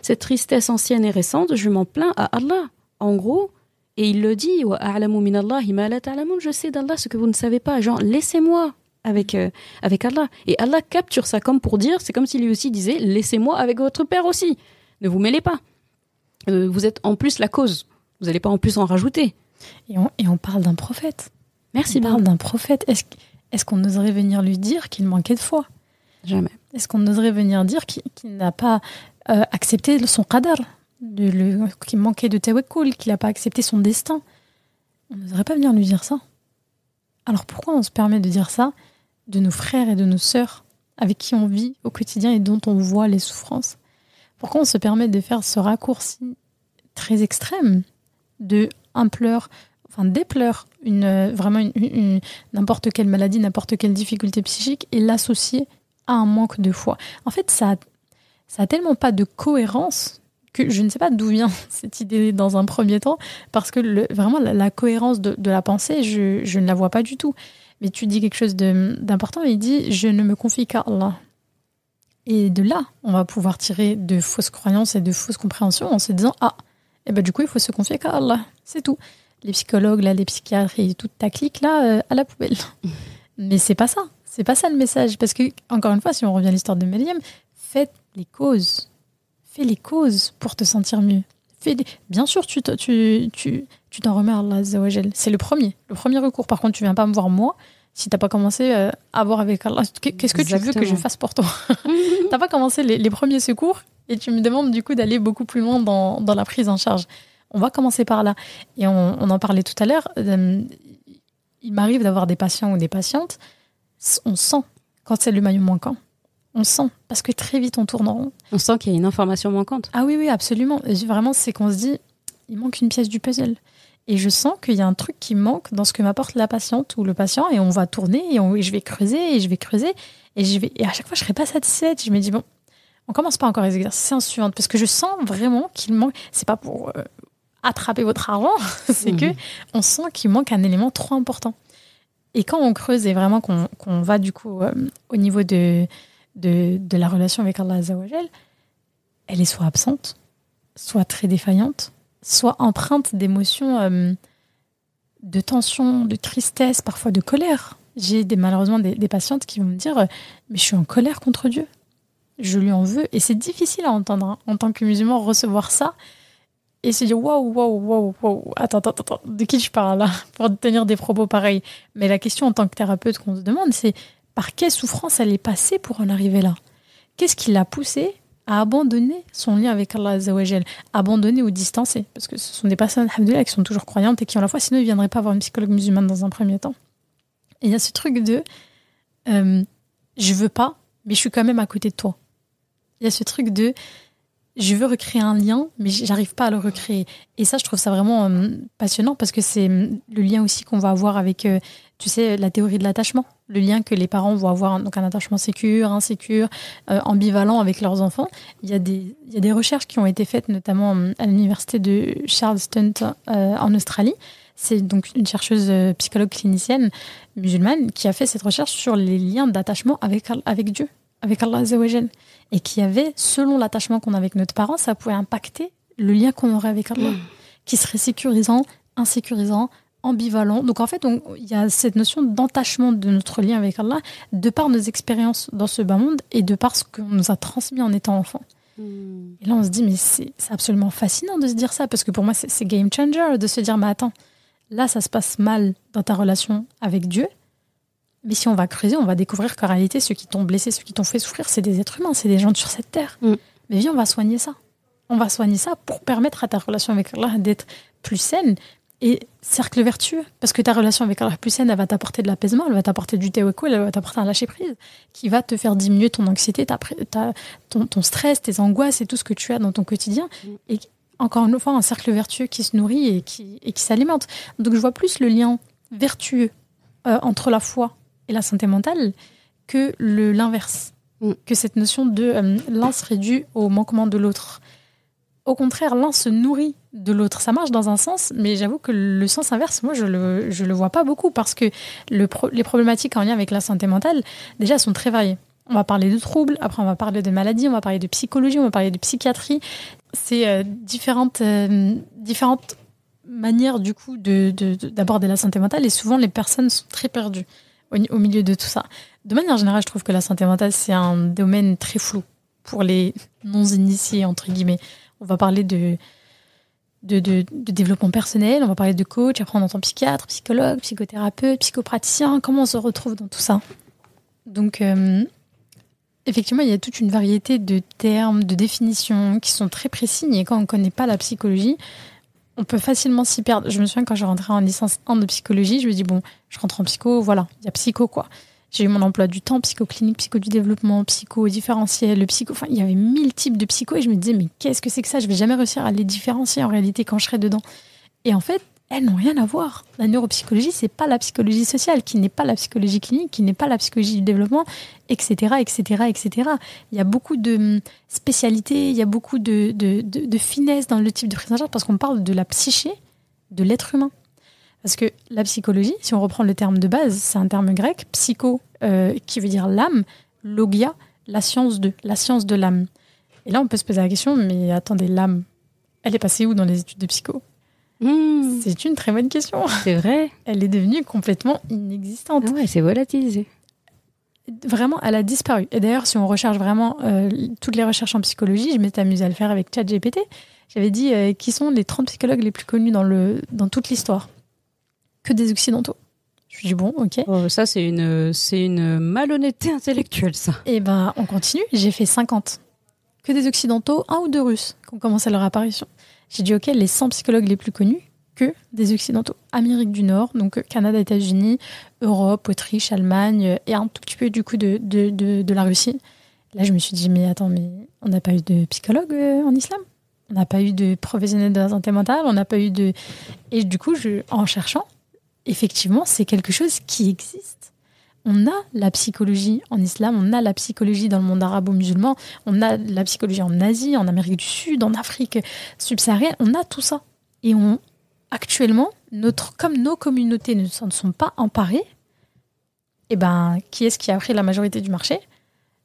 Cette tristesse ancienne et récente, je m'en plains à Allah. En gros, et il le dit, wa a'lamu min Allahi ma la ta'lamun. Je sais d'Allah ce que vous ne savez pas. Genre, laissez-moi avec Allah. Et Allah capture ça comme pour dire, c'est comme s'il lui aussi disait, laissez-moi avec votre père aussi. Ne vous mêlez pas. Vous êtes en plus la cause. Vous n'allez pas en plus en rajouter. Et on parle d'un prophète. Merci. On parle d'un prophète. Est-ce qu'on oserait venir lui dire qu'il manquait de foi ? Jamais. Est-ce qu'on oserait venir dire qu'il n'a pas accepté son qadar, qu'il manquait de tawakkul, qu'il n'a pas accepté son destin ? On n'oserait pas venir lui dire ça. Alors pourquoi on se permet de dire ça de nos frères et de nos sœurs avec qui on vit au quotidien et dont on voit les souffrances ? Pourquoi on se permet de faire ce raccourci très extrême de un pleur, enfin des pleurs, vraiment n'importe quelle maladie, n'importe quelle difficulté psychique et l'associer à un manque de foi. En fait, ça a tellement pas de cohérence que je ne sais pas d'où vient cette idée dans un premier temps, parce que vraiment la cohérence de la pensée, je ne la vois pas du tout. Mais tu dis quelque chose d'important, il dit « je ne me confie qu'à Allah ». Et de là, on va pouvoir tirer de fausses croyances et de fausses compréhensions en se disant « ah, et ben du coup, il faut se confier qu'à Allah ». C'est tout. Les psychologues, là, les psychiatres et toute ta clique, là, à la poubelle. Mais c'est pas ça. C'est pas ça le message. Parce que, encore une fois, si on revient à l'histoire de Maryam, fais les causes. Fais les causes pour te sentir mieux. Bien sûr, tu t'en remets à Allah Azza wa Jal. C'est le premier recours. Par contre, tu viens pas me voir moi si t'as pas commencé à voir avec Allah. Qu'est-ce que tu veux que je fasse pour toi? T'as pas commencé les premiers secours et tu me demandes du coup d'aller beaucoup plus loin dans la prise en charge. On va commencer par là. Et on en parlait tout à l'heure. Il m'arrive d'avoir des patients ou des patientes. On sent quand c'est le maillon manquant. On sent, parce que très vite on tourne en rond. On sent qu'il y a une information manquante. Ah oui, absolument. Vraiment, c'est qu'on se dit, il manque une pièce du puzzle. Et je sens qu'il y a un truc qui manque dans ce que m'apporte la patiente ou le patient, et on va tourner, et je vais creuser, et je vais creuser, et à chaque fois je ne serai pas satisfaite. Je me dis, bon, on commence pas encore les exercices suivants, parce que je sens vraiment qu'il manque, c'est pas pour attraper votre argent, c'est que on sent qu'il manque un élément trop important. Et quand on creuse, et vraiment qu'on va du coup au niveau de la relation avec Allah Azza wa Jal, elle est soit absente, soit très défaillante, soit empreinte d'émotions, de tension, de tristesse, parfois de colère. J'ai malheureusement des patientes qui vont me dire « mais je suis en colère contre Dieu, je lui en veux ». Et c'est difficile à entendre, hein, en tant que musulman, recevoir ça et se dire « waouh, attends, de qui je parle là ?» pour tenir des propos pareils. Mais la question en tant que thérapeute qu'on se demande, c'est par quelle souffrance elle est passée pour en arriver là? Qu'est-ce qui l'a poussée à abandonner son lien avec Allah Azza wa Jal, abandonner ou distancer? Parce que ce sont des personnes, alhamdoulilah, qui sont toujours croyantes et qui ont la foi, sinon ils ne viendraient pas voir une psychologue musulmane dans un premier temps. Et il y a ce truc de je veux pas, mais je suis quand même à côté de toi. Il y a ce truc de je veux recréer un lien, mais j'arrive pas à le recréer. Et ça, je trouve ça vraiment passionnant, parce que c'est le lien aussi qu'on va avoir avec, tu sais, la théorie de l'attachement. Le lien que les parents vont avoir, donc un attachement sécure, insécure, ambivalent avec leurs enfants. Il y a des recherches qui ont été faites, notamment à l'université de Charleston en Australie. C'est donc une chercheuse psychologue clinicienne musulmane qui a fait cette recherche sur les liens d'attachement avec Dieu, avec Allah Azza wa Jal. Et qui avait, selon l'attachement qu'on a avec notre parent, ça pouvait impacter le lien qu'on aurait avec Allah, qui serait sécurisant, insécurisant, ambivalent. Donc en fait, il y a cette notion d'attachement de notre lien avec Allah, de par nos expériences dans ce bas monde et de par ce qu'on nous a transmis en étant enfant. Et là, on se dit, mais c'est absolument fascinant de se dire ça, parce que pour moi, c'est game changer de se dire, mais attends, là, ça se passe mal dans ta relation avec Dieu. Mais si on va creuser, on va découvrir qu'en réalité, ceux qui t'ont blessé, ceux qui t'ont fait souffrir, c'est des êtres humains, c'est des gens sur cette terre. Mais viens, on va soigner ça. On va soigner ça pour permettre à ta relation avec Allah d'être plus saine et cercle vertueux. Parce que ta relation avec Allah plus saine, elle va t'apporter de l'apaisement, elle va t'apporter du tawakkul, elle va t'apporter un lâcher-prise qui va te faire diminuer ton anxiété, ton stress, tes angoisses et tout ce que tu as dans ton quotidien. Et encore une fois, un cercle vertueux qui se nourrit et qui s'alimente. Donc je vois plus le lien vertueux entre la foi et la santé mentale que l'inverse, que cette notion de l'un serait dû au manquement de l'autre. Au contraire, l'un se nourrit de l'autre. Ça marche dans un sens, mais j'avoue que le sens inverse, moi, je le vois pas beaucoup, parce que les problématiques en lien avec la santé mentale, déjà, sont très variées. On va parler de troubles, après on va parler de maladies, on va parler de psychologie, on va parler de psychiatrie. C'est différentes manières, du coup, d'aborder la santé mentale, et souvent, les personnes sont très perdues au milieu de tout ça. De manière générale, je trouve que la santé mentale, c'est un domaine très flou pour les non-initiés, entre guillemets. On va parler de développement personnel, on va parler de coach, après on entend psychiatre, psychologue, psychothérapeute, psychopraticien. Comment on se retrouve dans tout ça? Donc, effectivement, il y a toute une variété de termes, de définitions qui sont très précis, et quand on ne connaît pas la psychologie, on peut facilement s'y perdre. Je me souviens, quand je rentrais en licence 1 de psychologie, je me dis, bon, je rentre en psycho, voilà, il y a psycho, quoi. J'ai eu mon emploi du temps, psychoclinique, psycho du développement, psycho différentiel, le psycho... Enfin, il y avait 1000 types de psycho, et je me disais, mais qu'est-ce que c'est que ça? Je vais jamais réussir à les différencier, en réalité, quand je serai dedans. Et en fait, elles n'ont rien à voir. La neuropsychologie, c'est pas la psychologie sociale, qui n'est pas la psychologie clinique, qui n'est pas la psychologie du développement, etc., etc., etc. Il y a beaucoup de spécialités, il y a beaucoup de finesse dans le type de prise en charge, parce qu'on parle de la psyché de l'être humain. Parce que la psychologie, si on reprend le terme de base, c'est un terme grec, psycho, qui veut dire l'âme, logia, la science de l'âme. Et là, on peut se poser la question, mais attendez, l'âme, elle est passée où dans les études de psycho ? C'est une très bonne question. C'est vrai. Elle est devenue complètement inexistante. Ah ouais, c'est volatilisé. Vraiment, elle a disparu. Et d'ailleurs, si on recherche vraiment toutes les recherches en psychologie, je m'étais amusée à le faire avec ChatGPT. J'avais dit qui sont les 30 psychologues les plus connus dans toute l'histoire. Que des occidentaux. Je me suis dit, bon, ok. Oh, ça, c'est une malhonnêteté intellectuelle, ça. Et ben, on continue. J'ai fait 50. Que des occidentaux, 1 ou 2 russes qui ont commencé leur apparition. J'ai dit, ok, les 100 psychologues les plus connus, que des occidentaux. Amérique du Nord, donc Canada, États-Unis, Europe, Autriche, Allemagne, et un tout petit peu du coup de la Russie. Là, je me suis dit, mais attends, mais on n'a pas eu de psychologue en islam ? On n'a pas eu de professionnels de la santé mentale ? On n'a pas eu de... Et du coup, en cherchant, effectivement, c'est quelque chose qui existe. On a la psychologie en islam, on a la psychologie dans le monde arabo-musulman, on a la psychologie en Asie, en Amérique du Sud, en Afrique subsaharienne, on a tout ça. Et actuellement, comme nos communautés ne s'en sont pas emparées, eh ben, qui est-ce qui a pris la majorité du marché ?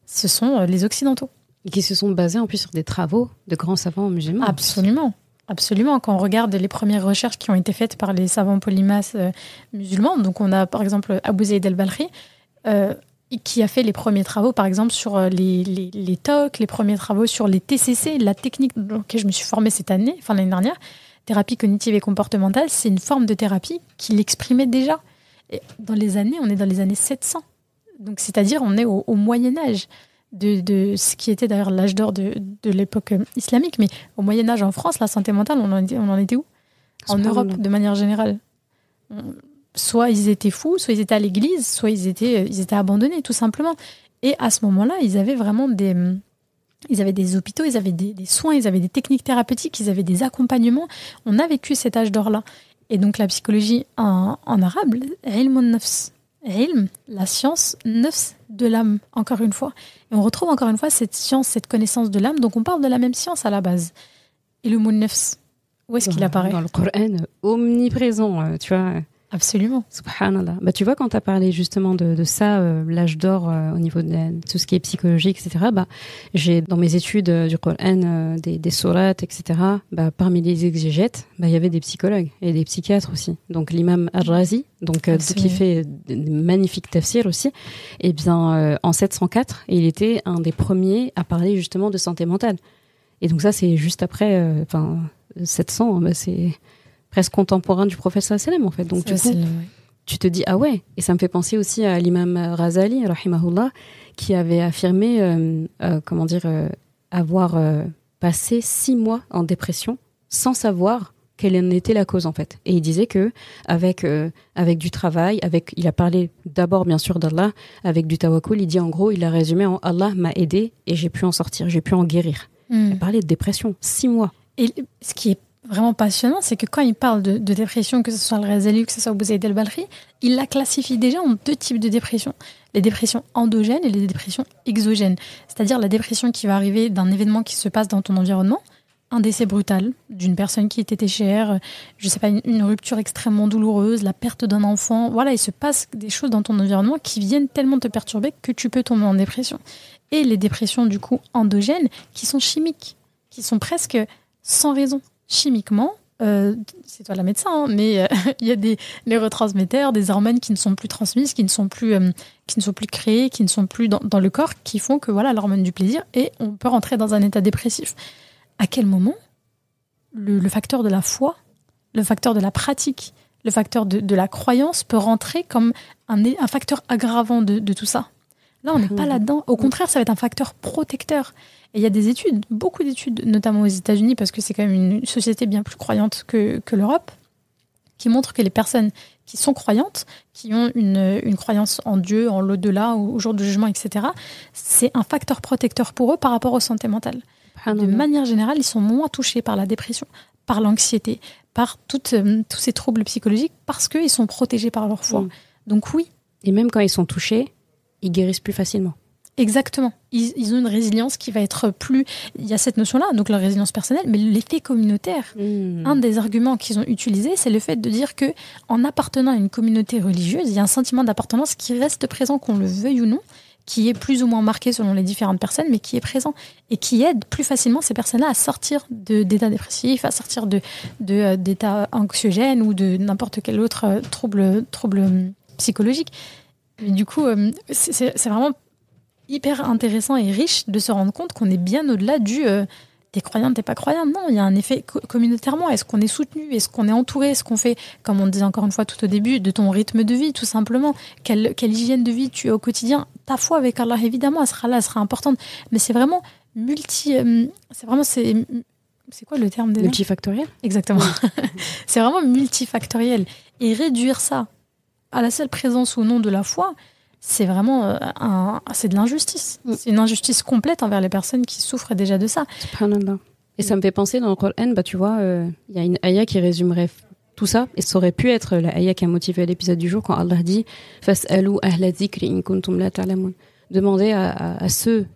Ce sont les Occidentaux. Et qui se sont basés en plus sur des travaux de grands savants musulmans. Absolument. Absolument. Quand on regarde les premières recherches qui ont été faites par les savants polymathes musulmans, donc on a par exemple Abu Zayd al-Balkhi, qui a fait les premiers travaux par exemple sur les TOC, les premiers travaux sur les TCC, la technique dans laquelle je me suis formée l'année dernière, thérapie cognitive et comportementale, c'est une forme de thérapie qu'il exprimait déjà. Et on est dans les années 700. Donc c'est-à-dire on est au Moyen-Âge. De ce qui était d'ailleurs l'âge d'or de l'époque islamique, mais au Moyen-Âge en France, la santé mentale, on en était où ? En Europe, de manière générale. Soit ils étaient fous, soit ils étaient à l'église, soit ils étaient abandonnés, tout simplement. Et à ce moment-là, ils avaient vraiment ils avaient des hôpitaux, ils avaient des soins, ils avaient des techniques thérapeutiques, ils avaient des accompagnements. On a vécu cet âge d'or-là. Et donc la psychologie en arabe, ilm nafs. Ilm, la science nafs de l'âme, encore une fois. Et on retrouve encore une fois cette science, cette connaissance de l'âme. Donc on parle de la même science à la base. Et le mot nafs, où est-ce qu'il apparaît ? Dans le Coran, omniprésent, tu vois. Absolument. Subhanallah. Bah, tu vois, quand tu as parlé justement de ça, l'âge d'or au niveau de tout ce qui est psychologique, etc., bah, j'ai dans mes études du Coran, des sourates, etc., bah, parmi les exégètes, bah, il y avait des psychologues et des psychiatres aussi. Donc l'imam Al-Razi, qui fait des magnifiques tafsirs aussi, et bien en 704, il était un des premiers à parler justement de santé mentale. Et donc ça, c'est juste après, 700, bah, c'est presque contemporain du prophète sallam en fait. Donc du coup, tu te dis ah ouais. Et ça me fait penser aussi à l'imam Razali rahimahullah qui avait affirmé avoir passé 6 mois en dépression sans savoir quelle en était la cause en fait. Et il disait que avec du travail, il a parlé d'abord bien sûr d'Allah, avec du tawakkul, il dit en gros, il a résumé en Allah m'a aidé et j'ai pu en sortir, j'ai pu en guérir. Il a parlé de dépression 6 mois. Et ce qui est vraiment passionnant, c'est que quand il parle de dépression, que ce soit le Razali ou que ce soit Abu Zayd al-Balkhi, il la classifie déjà en 2 types de dépression. Les dépressions endogènes et les dépressions exogènes. C'est-à-dire la dépression qui va arriver d'un événement qui se passe dans ton environnement, un décès brutal d'une personne qui était chère, je sais pas, une rupture extrêmement douloureuse, la perte d'un enfant. Voilà, il se passe des choses dans ton environnement qui viennent tellement te perturber que tu peux tomber en dépression. Et les dépressions, du coup, endogènes, qui sont chimiques, qui sont presque sans raison. Chimiquement, c'est toi la médecin, hein, mais il y a des neurotransmetteurs, des hormones qui ne sont plus transmises, qui ne sont plus créées, qui ne sont plus dans le corps, qui font que voilà l'hormone du plaisir, et on peut rentrer dans un état dépressif. À quel moment le facteur de la foi, le facteur de la pratique, le facteur de la croyance peut rentrer comme un facteur aggravant de tout ça ? Là, on n'est pas là-dedans. Au contraire, ça va être un facteur protecteur. Et il y a des études, beaucoup d'études, notamment aux États-Unis, parce que c'est quand même une société bien plus croyante que l'Europe, qui montrent que les personnes qui sont croyantes, qui ont une croyance en Dieu, en l'au-delà, au jour du jugement, etc., c'est un facteur protecteur pour eux par rapport aux santé mentale. De manière générale, ils sont moins touchés par la dépression, par l'anxiété, par tous ces troubles psychologiques parce qu'ils sont protégés par leur foi. Donc oui. Et même quand ils sont touchés, ils guérissent plus facilement. Exactement. Ils ont une résilience qui va être plus... Il y a cette notion-là, donc la résilience personnelle, mais l'effet communautaire. Un des arguments qu'ils ont utilisé, c'est le fait de dire que en appartenant à une communauté religieuse, il y a un sentiment d'appartenance qui reste présent, qu'on le veuille ou non, qui est plus ou moins marqué selon les différentes personnes, mais qui est présent et qui aide plus facilement ces personnes-là à sortir d'états dépressifs, à sortir d'états anxiogènes ou de n'importe quel autre trouble psychologique. Et du coup, c'est vraiment hyper intéressant et riche de se rendre compte qu'on est bien au-delà du t'es croyante, t'es pas croyante. Non, il y a un effet communautairement. Est-ce qu'on est soutenu? Est-ce qu'on est entouré? Est-ce qu'on fait, comme on disait encore une fois tout au début, de ton rythme de vie, tout simplement? Quelle hygiène de vie tu as au quotidien? Ta foi avec Allah, évidemment, elle sera là, elle sera importante. Mais c'est vraiment c'est quoi le terme déjà? Multifactoriel. Exactement. C'est vraiment multifactoriel. Et réduire ça à la seule présence ou non de la foi, c'est vraiment c'est de l'injustice. C'est une injustice complète envers les personnes qui souffrent déjà de ça. Subhanallah. Et ça me fait penser dans le Coran, tu vois, il y a une ayah qui résumerait tout ça, et ça aurait pu être la ayah qui a motivé l'épisode du jour quand Allah dit « Fas'alu ahla dhikri in kuntum la ta'lamun » Demandez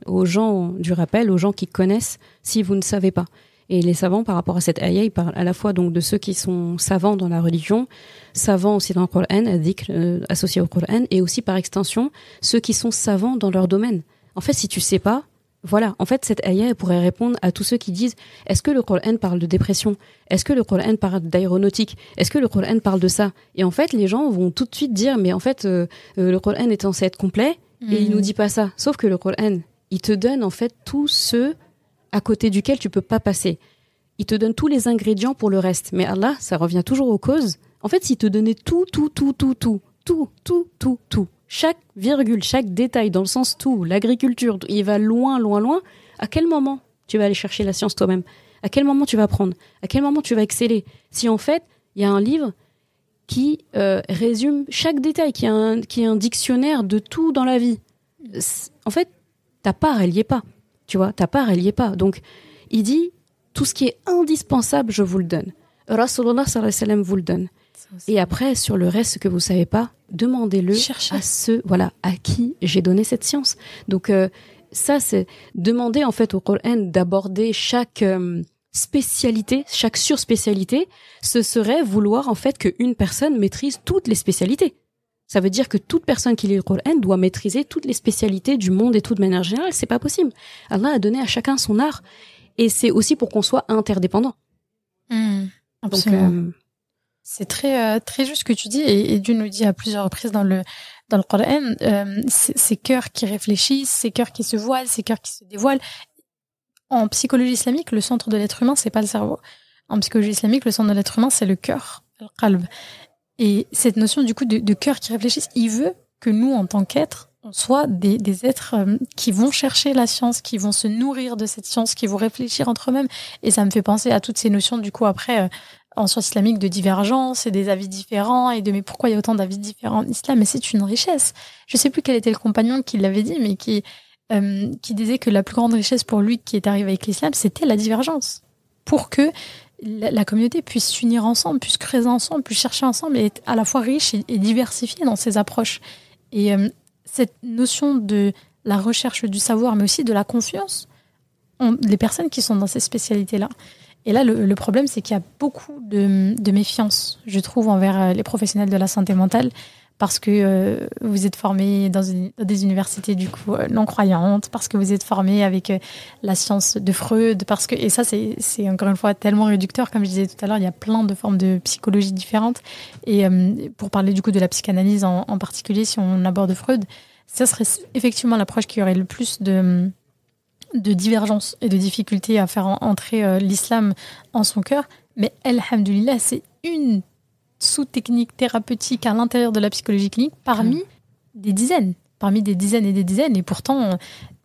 aux gens du rappel, aux gens qui connaissent, si vous ne savez pas. Et les savants, par rapport à cette ayah, ils parlent à la fois donc de ceux qui sont savants dans la religion, savants aussi dans le Coran, dhikr associé au Coran, et aussi par extension, ceux qui sont savants dans leur domaine. En fait, si tu sais pas, voilà. En fait, cette ayah, elle pourrait répondre à tous ceux qui disent « Est-ce que le Coran parle de dépression? Est-ce que le Coran parle d'aéronautique? Est-ce que le Coran parle de ça ?» Et en fait, les gens vont tout de suite dire « Mais en fait, le Coran est censé être complet, et il nous dit pas ça. » Sauf que le Coran, il te donne en fait tous ceux à côté duquel tu peux pas passer. Il te donne tous les ingrédients pour le reste. Mais Allah, ça revient toujours aux causes. En fait, s'il te donnait tout, chaque virgule, chaque détail, dans le sens tout, l'agriculture, il va loin, à quel moment tu vas aller chercher la science toi-même? À quel moment tu vas apprendre? À quel moment tu vas exceller? Si en fait, il y a un livre qui résume chaque détail, qui est un dictionnaire de tout dans la vie. En fait, ta part, elle y est pas. Tu vois, ta part, elle y est pas. Donc, il dit, tout ce qui est indispensable, je vous le donne. Rasulullah sallallahu alayhi wa sallam vous le donne. Et après, sur le reste, ce que vous savez pas, demandez-le à ceux, à qui j'ai donné cette science. Donc, ça, c'est demander, en fait, au Coran d'aborder chaque spécialité, chaque surspécialité, ce serait vouloir, en fait, qu'une personne maîtrise toutes les spécialités. Ça veut dire que toute personne qui lit le Coran doit maîtriser toutes les spécialités du monde et tout de manière générale. C'est pas possible. Allah a donné à chacun son art. Et c'est aussi pour qu'on soit interdépendant. Absolument. Donc, c'est très, très juste ce que tu dis. Et Dieu nous dit à plusieurs reprises dans le Coran, ces cœurs qui réfléchissent, ces cœurs qui se voilent, ces cœurs qui se dévoilent. En psychologie islamique, le centre de l'être humain, c'est pas le cerveau. En psychologie islamique, le centre de l'être humain, c'est le cœur, le qalb. Et cette notion du coup de cœur qui réfléchissent, il veut que nous, en tant qu'êtres, on soit des êtres qui vont chercher la science, qui vont se nourrir de cette science, qui vont réfléchir entre eux-mêmes. Et ça me fait penser à toutes ces notions du coup après en sciences islamiques de divergence et des avis différents et de mais pourquoi il y a autant d'avis différents en islam? Mais c'est une richesse. Je sais plus quel était le compagnon qui l'avait dit, mais qui disait que la plus grande richesse pour lui qui est arrivée avec l'islam, c'était la divergence. Pour que la communauté puisse s'unir ensemble, puisse creuser ensemble, puisse chercher ensemble et être à la fois riche et diversifiée dans ses approches. Et cette notion de la recherche du savoir, mais aussi de la confiance, les personnes qui sont dans ces spécialités-là. Et là, le problème, c'est qu'il y a beaucoup de méfiance, je trouve, envers les professionnels de la santé mentale, parce que vous êtes formés dans des universités du coup non croyantes, parce que vous êtes formés avec la science de Freud, et ça c'est encore une fois tellement réducteur, comme je disais tout à l'heure, il y a plein de formes de psychologie différentes. Et pour parler du coup de la psychanalyse en particulier, si on aborde Freud, ça serait effectivement l'approche qui aurait le plus de divergence et de difficulté à faire entrer l'islam en son cœur. Mais alhamdoulilah, c'est une sous-technique thérapeutique à l'intérieur de la psychologie clinique parmi des dizaines et des dizaines. Et pourtant,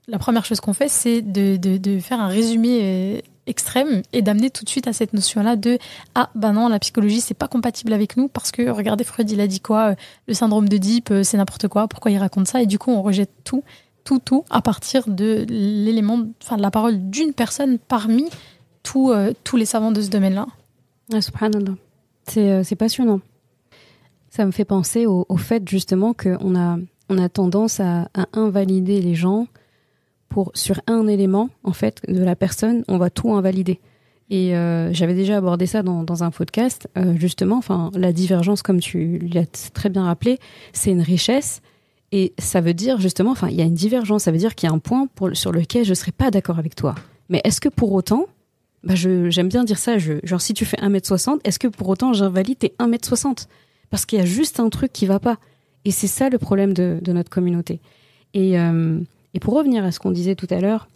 la première chose qu'on fait, c'est de faire un résumé extrême et d'amener tout de suite à cette notion-là de « Ah, ben non, la psychologie, c'est pas compatible avec nous parce que, regardez, Freud, il a dit quoi? Le syndrome d'Oedipe, c'est n'importe quoi. Pourquoi il raconte ça ?» Et du coup, on rejette tout à partir de l'élément, de la parole d'une personne parmi tous les savants de ce domaine-là. Ah, subhanallah. C'est passionnant. Ça me fait penser au fait justement qu'on a tendance à invalider les gens sur un élément en fait de la personne, on va tout invalider. Et j'avais déjà abordé ça dans un podcast, justement. Enfin, la divergence, comme tu l'as très bien rappelé, c'est une richesse. Et ça veut dire justement, enfin, il y a une divergence. Ça veut dire qu'il y a un point sur lequel je serais pas d'accord avec toi. Mais est-ce que pour autant, j'aime bien dire ça, genre si tu fais 1m60, est-ce que pour autant j'invalide tes 1m60 ? Parce qu'il y a juste un truc qui va pas. Et c'est ça le problème de notre communauté. Et pour revenir à ce qu'on disait tout à l'heure,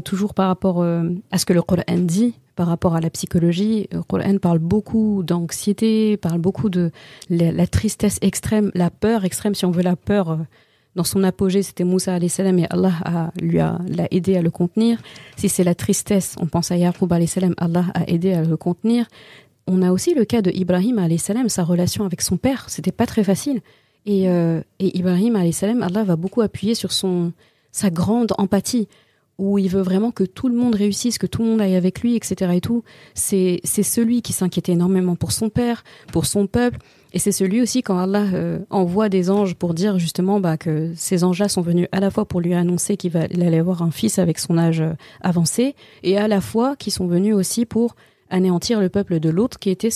toujours par rapport à ce que le Coran dit, par rapport à la psychologie, le Coran parle beaucoup d'anxiété, parle beaucoup de la tristesse extrême, la peur extrême, si on veut la peur. Dans son apogée, c'était Moussa alayhi salam et Allah l'a aidé à le contenir. Si c'est la tristesse, on pense à Yaqub alayhi salam, Allah a aidé à le contenir. On a aussi le cas de Ibrahim alayhi salam, sa relation avec son père, c'était pas très facile. Et Ibrahim alayhi salam, Allah va beaucoup appuyer sur sa grande empathie, où il veut vraiment que tout le monde réussisse, que tout le monde aille avec lui, etc. et tout. C'est celui qui s'inquiétait énormément pour son père, pour son peuple. Et c'est celui aussi quand Allah envoie des anges pour dire justement que ces anges-là sont venus à la fois pour lui annoncer qu'il allait avoir un fils avec son âge avancé, et à la fois qui sont venus aussi pour anéantir le peuple de Lot, qui était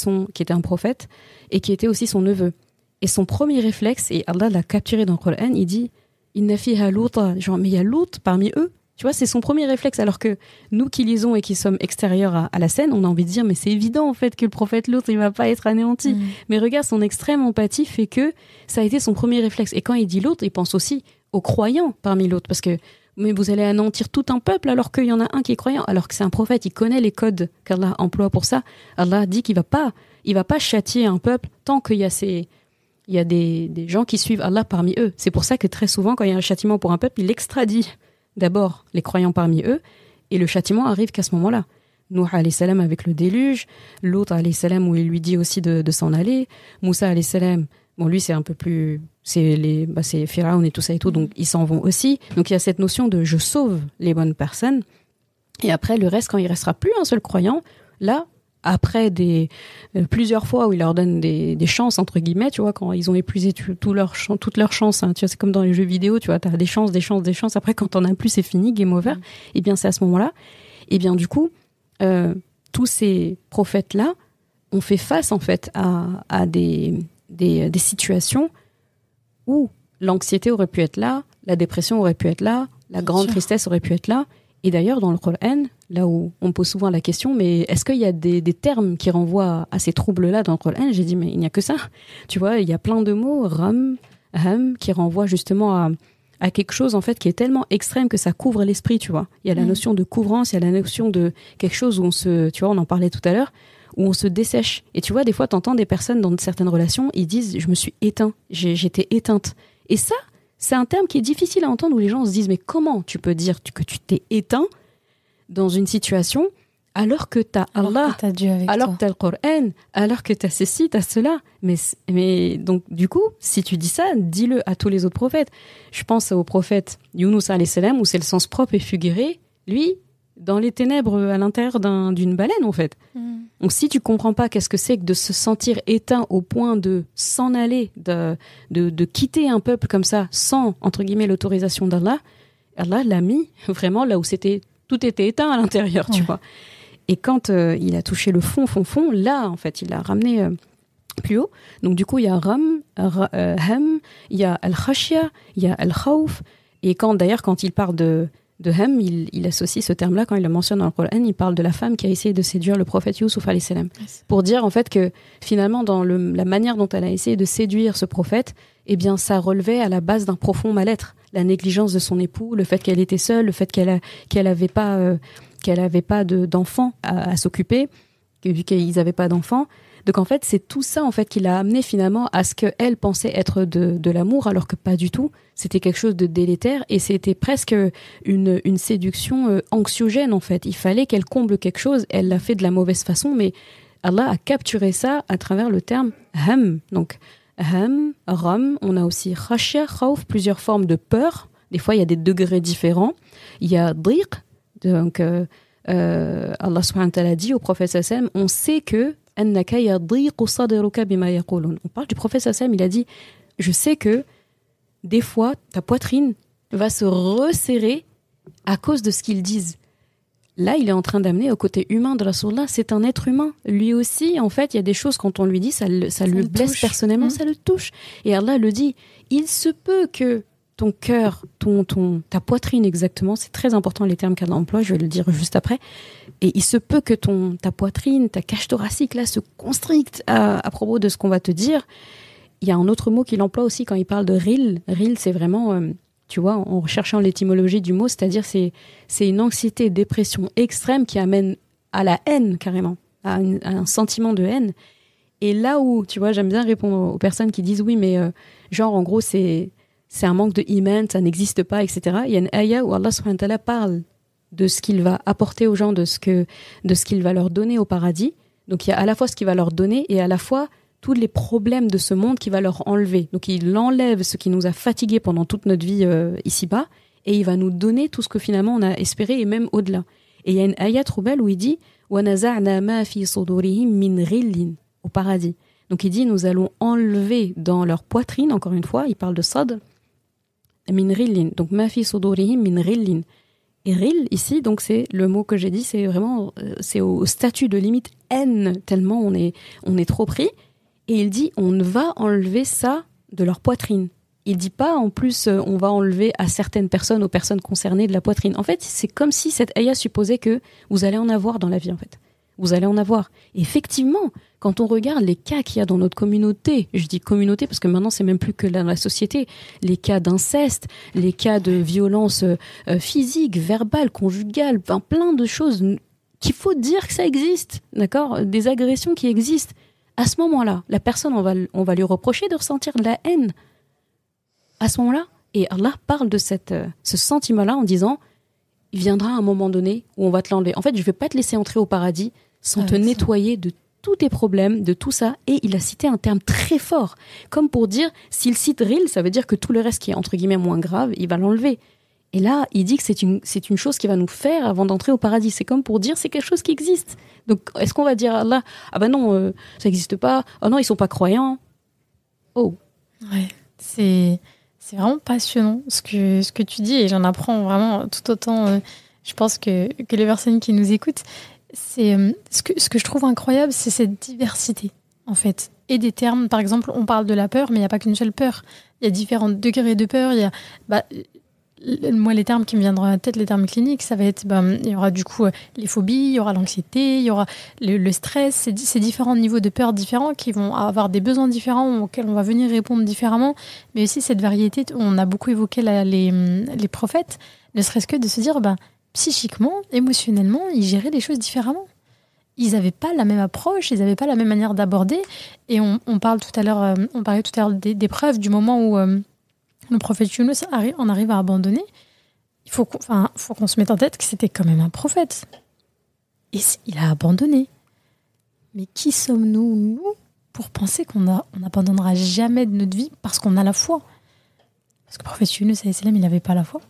un prophète, et qui était aussi son neveu. Et son premier réflexe, et Allah l'a capturé dans le Coran, il dit « Inna fiha Louta », genre « mais il y a Lot parmi eux ». Tu vois, c'est son premier réflexe, alors que nous qui lisons et qui sommes extérieurs à la scène, on a envie de dire, mais c'est évident en fait que le prophète Lot, il va pas être anéanti. Mais regarde, son extrême empathie fait que ça a été son premier réflexe. Et quand il dit Lot, il pense aussi aux croyants parmi l'autre, parce que mais vous allez anéantir tout un peuple alors qu'il y en a un qui est croyant, alors que c'est un prophète, il connaît les codes qu'Allah emploie pour ça. Allah dit qu'il va pas châtier un peuple tant qu'il y a des gens qui suivent Allah parmi eux. C'est pour ça que très souvent, quand il y a un châtiment pour un peuple, il extradie d'abord les croyants parmi eux, et le châtiment arrive qu'à ce moment-là. Nuh alayhi salam avec le déluge, Lot alayhi salam où il lui dit aussi de s'en aller, Moussa alayhi salam, bon lui c'est un peu plus, c'est Pharaon et tout ça et tout, donc ils s'en vont aussi. Donc il y a cette notion de je sauve les bonnes personnes, et après le reste, quand il restera plus un seul croyant, là, après plusieurs fois où il leur donne des chances entre guillemets, tu vois, quand ils ont épuisé toutes leurs chances, hein, tu vois, c'est comme dans les jeux vidéo, tu vois, t'as des chances, après quand t'en as plus c'est fini, game over. Et bien c'est à ce moment-là, et bien du coup tous ces prophètes là ont fait face en fait à des situations où l'anxiété aurait pu être là, la dépression aurait pu être là, la grande tristesse aurait pu être là. Et d'ailleurs, dans le Coran, là où on pose souvent la question, mais est-ce qu'il y a des termes qui renvoient à ces troubles-là dans le Coran ? J'ai dit, mais il n'y a que ça. Tu vois, il y a plein de mots, ram, ham, qui renvoient justement à quelque chose, en fait, qui est tellement extrême que ça couvre l'esprit, tu vois. Il y a la notion de couvrance, il y a la notion de quelque chose où tu vois, on en parlait tout à l'heure, où on se dessèche. Et tu vois, des fois, t'entends des personnes dans certaines relations, ils disent, je me suis éteint, j'étais éteinte. Et ça, c'est un terme qui est difficile à entendre, où les gens se disent, mais comment tu peux dire que tu t'es éteint dans une situation alors que t'as Allah, alors que t'as le Coran, alors que t'as ceci, t'as cela. Mais donc, du coup, si tu dis ça, dis-le à tous les autres prophètes. Je pense au prophète Younous alayhi salam, où c'est le sens propre et figuré. Lui, dans les ténèbres, à l'intérieur d'une baleine, en fait. Donc, si tu comprends pas qu'est-ce que c'est que de se sentir éteint au point de s'en aller, de quitter un peuple comme ça, sans, entre guillemets, l'autorisation d'Allah, Allah l'a mis vraiment là où tout était éteint à l'intérieur, tu vois. Et quand il a touché le fond, là, en fait, il l'a ramené plus haut. Donc, du coup, il y a Ram, Ham, il y a Al-Khashya, il y a Al-Khawf. Et quand il parle de Ham, il associe ce terme-là, quand il le mentionne dans le Coran, il parle de la femme qui a essayé de séduire le prophète Youssouf alayhi salam. Pour dire, en fait, que finalement, dans la manière dont elle a essayé de séduire ce prophète, eh bien, ça relevait à la base d'un profond mal-être. La négligence de son époux, le fait qu'elle était seule, le fait qu'elle avait pas d'enfants à s'occuper, vu qu'ils n'avaient pas d'enfants. Donc en fait, c'est tout ça en fait qui l'a amené finalement à ce qu'elle pensait être de l'amour, alors que pas du tout. C'était quelque chose de délétère, et c'était presque une séduction anxiogène en fait. Il fallait qu'elle comble quelque chose. Elle l'a fait de la mauvaise façon, mais Allah a capturé ça à travers le terme ham. Donc ham, ram, on a aussi khashya, khawf, plusieurs formes de peur. Des fois, il y a des degrés différents. Il y a dhiq, donc Allah subhanahu wa ta'ala dit au prophète sallam, on sait que annaka yadhiqu sadruka bima yaqulun. On parle du prophète sallam, il a dit je sais que des fois ta poitrine va se resserrer à cause de ce qu'ils disent. Là, il est en train d'amener au côté humain de Rasulullah. C'est un être humain. Lui aussi, en fait, il y a des choses, quand on lui dit, ça lui blesse touche. Personnellement, ça le touche. Et Allah le dit, il se peut que ton cœur, ta poitrine exactement, c'est très important les termes qu'Allah emploie, je vais le dire juste après, et il se peut que ta poitrine, ta cage thoracique, là, se constricte à propos de ce qu'on va te dire. Il y a un autre mot qu'il emploie aussi quand il parle de ril. Ril, c'est vraiment... tu vois, en recherchant l'étymologie du mot, c'est-à-dire c'est une anxiété, dépression extrême qui amène à la haine carrément, à un sentiment de haine. Et là où, tu vois, j'aime bien répondre aux personnes qui disent oui, mais genre en gros c'est un manque de iman, ça n'existe pas, etc. Il y a une ayah où Allah subhanahu wa ta'ala parle de ce qu'il va apporter aux gens, de ce qu'il va leur donner au paradis. Donc il y a à la fois ce qu'il va leur donner et à la fois tous les problèmes de ce monde qu'il va leur enlever. Donc il enlève ce qui nous a fatigués pendant toute notre vie ici-bas et il va nous donner tout ce que finalement on a espéré et même au-delà. Et il y a une ayat trop belle où il dit وَنَزَعْنَا مَا فِي صُدُورِهِمْ مِنْ غِلٍّ au paradis. Donc il dit nous allons enlever dans leur poitrine, encore une fois, il parle de sadr, min ghillin. Donc ma fi sudurihim min ghillin. Et ril, ici, donc c'est le mot que j'ai dit, c'est vraiment, c'est au statut de limite haine, tellement on est trop pris. Et il dit, on va enlever ça de leur poitrine. Il dit pas, en plus, on va enlever à certaines personnes, aux personnes concernées de la poitrine. En fait, c'est comme si cette ayah supposait que vous allez en avoir dans la vie, en fait. Vous allez en avoir. Et effectivement, quand on regarde les cas qu'il y a dans notre communauté, je dis communauté parce que maintenant c'est même plus que dans la société, les cas d'inceste, les cas de violence physique, verbale, conjugale, enfin, plein de choses qu'il faut dire que ça existe, d'accord ? Des agressions qui existent. À ce moment-là, la personne, on va lui reprocher de ressentir de la haine. À ce moment-là, et Allah parle de ce sentiment-là en disant, il viendra un moment donné où on va te l'enlever. En fait, je ne vais pas te laisser entrer au paradis sans te nettoyer de tous tes problèmes, de tout ça. Et il a cité un terme très fort, comme pour dire, s'il cite ril, ça veut dire que tout le reste qui est entre guillemets moins grave, il va l'enlever. Et là, il dit que c'est une chose qui va nous faire avant d'entrer au paradis. C'est comme pour dire, c'est quelque chose qui existe. Donc, est-ce qu'on va dire à Allah, ah ben non, ça n'existe pas. Oh non, ils sont pas croyants. Oh. Ouais, c'est vraiment passionnant ce que tu dis et j'en apprends vraiment tout autant. Je pense que les personnes qui nous écoutent, c'est ce que je trouve incroyable, c'est cette diversité en fait. Et des termes, par exemple, on parle de la peur, mais il n'y a pas qu'une seule peur. Il y a différents degrés de peur. Il y a moi, les termes qui me viendront à la tête, les termes cliniques, ça va être, il y aura du coup les phobies, il y aura l'anxiété, il y aura le stress, c'est différents niveaux de peur différents qui vont avoir des besoins différents auxquels on va venir répondre différemment. Mais aussi cette variété, on a beaucoup évoqué les prophètes, ne serait-ce que de se dire, psychiquement, émotionnellement, ils géraient les choses différemment. Ils n'avaient pas la même approche, ils n'avaient pas la même manière d'aborder. Et on parlait tout à l'heure des preuves du moment où le prophète Yunus en arrive à abandonner. Il faut qu'on se mette en tête que c'était quand même un prophète. Et il a abandonné. Mais qui sommes-nous, nous, pour penser qu'on n'abandonnera jamais de notre vie parce qu'on a la foi ? Parce que le prophète Yunus, il n'avait pas la foi.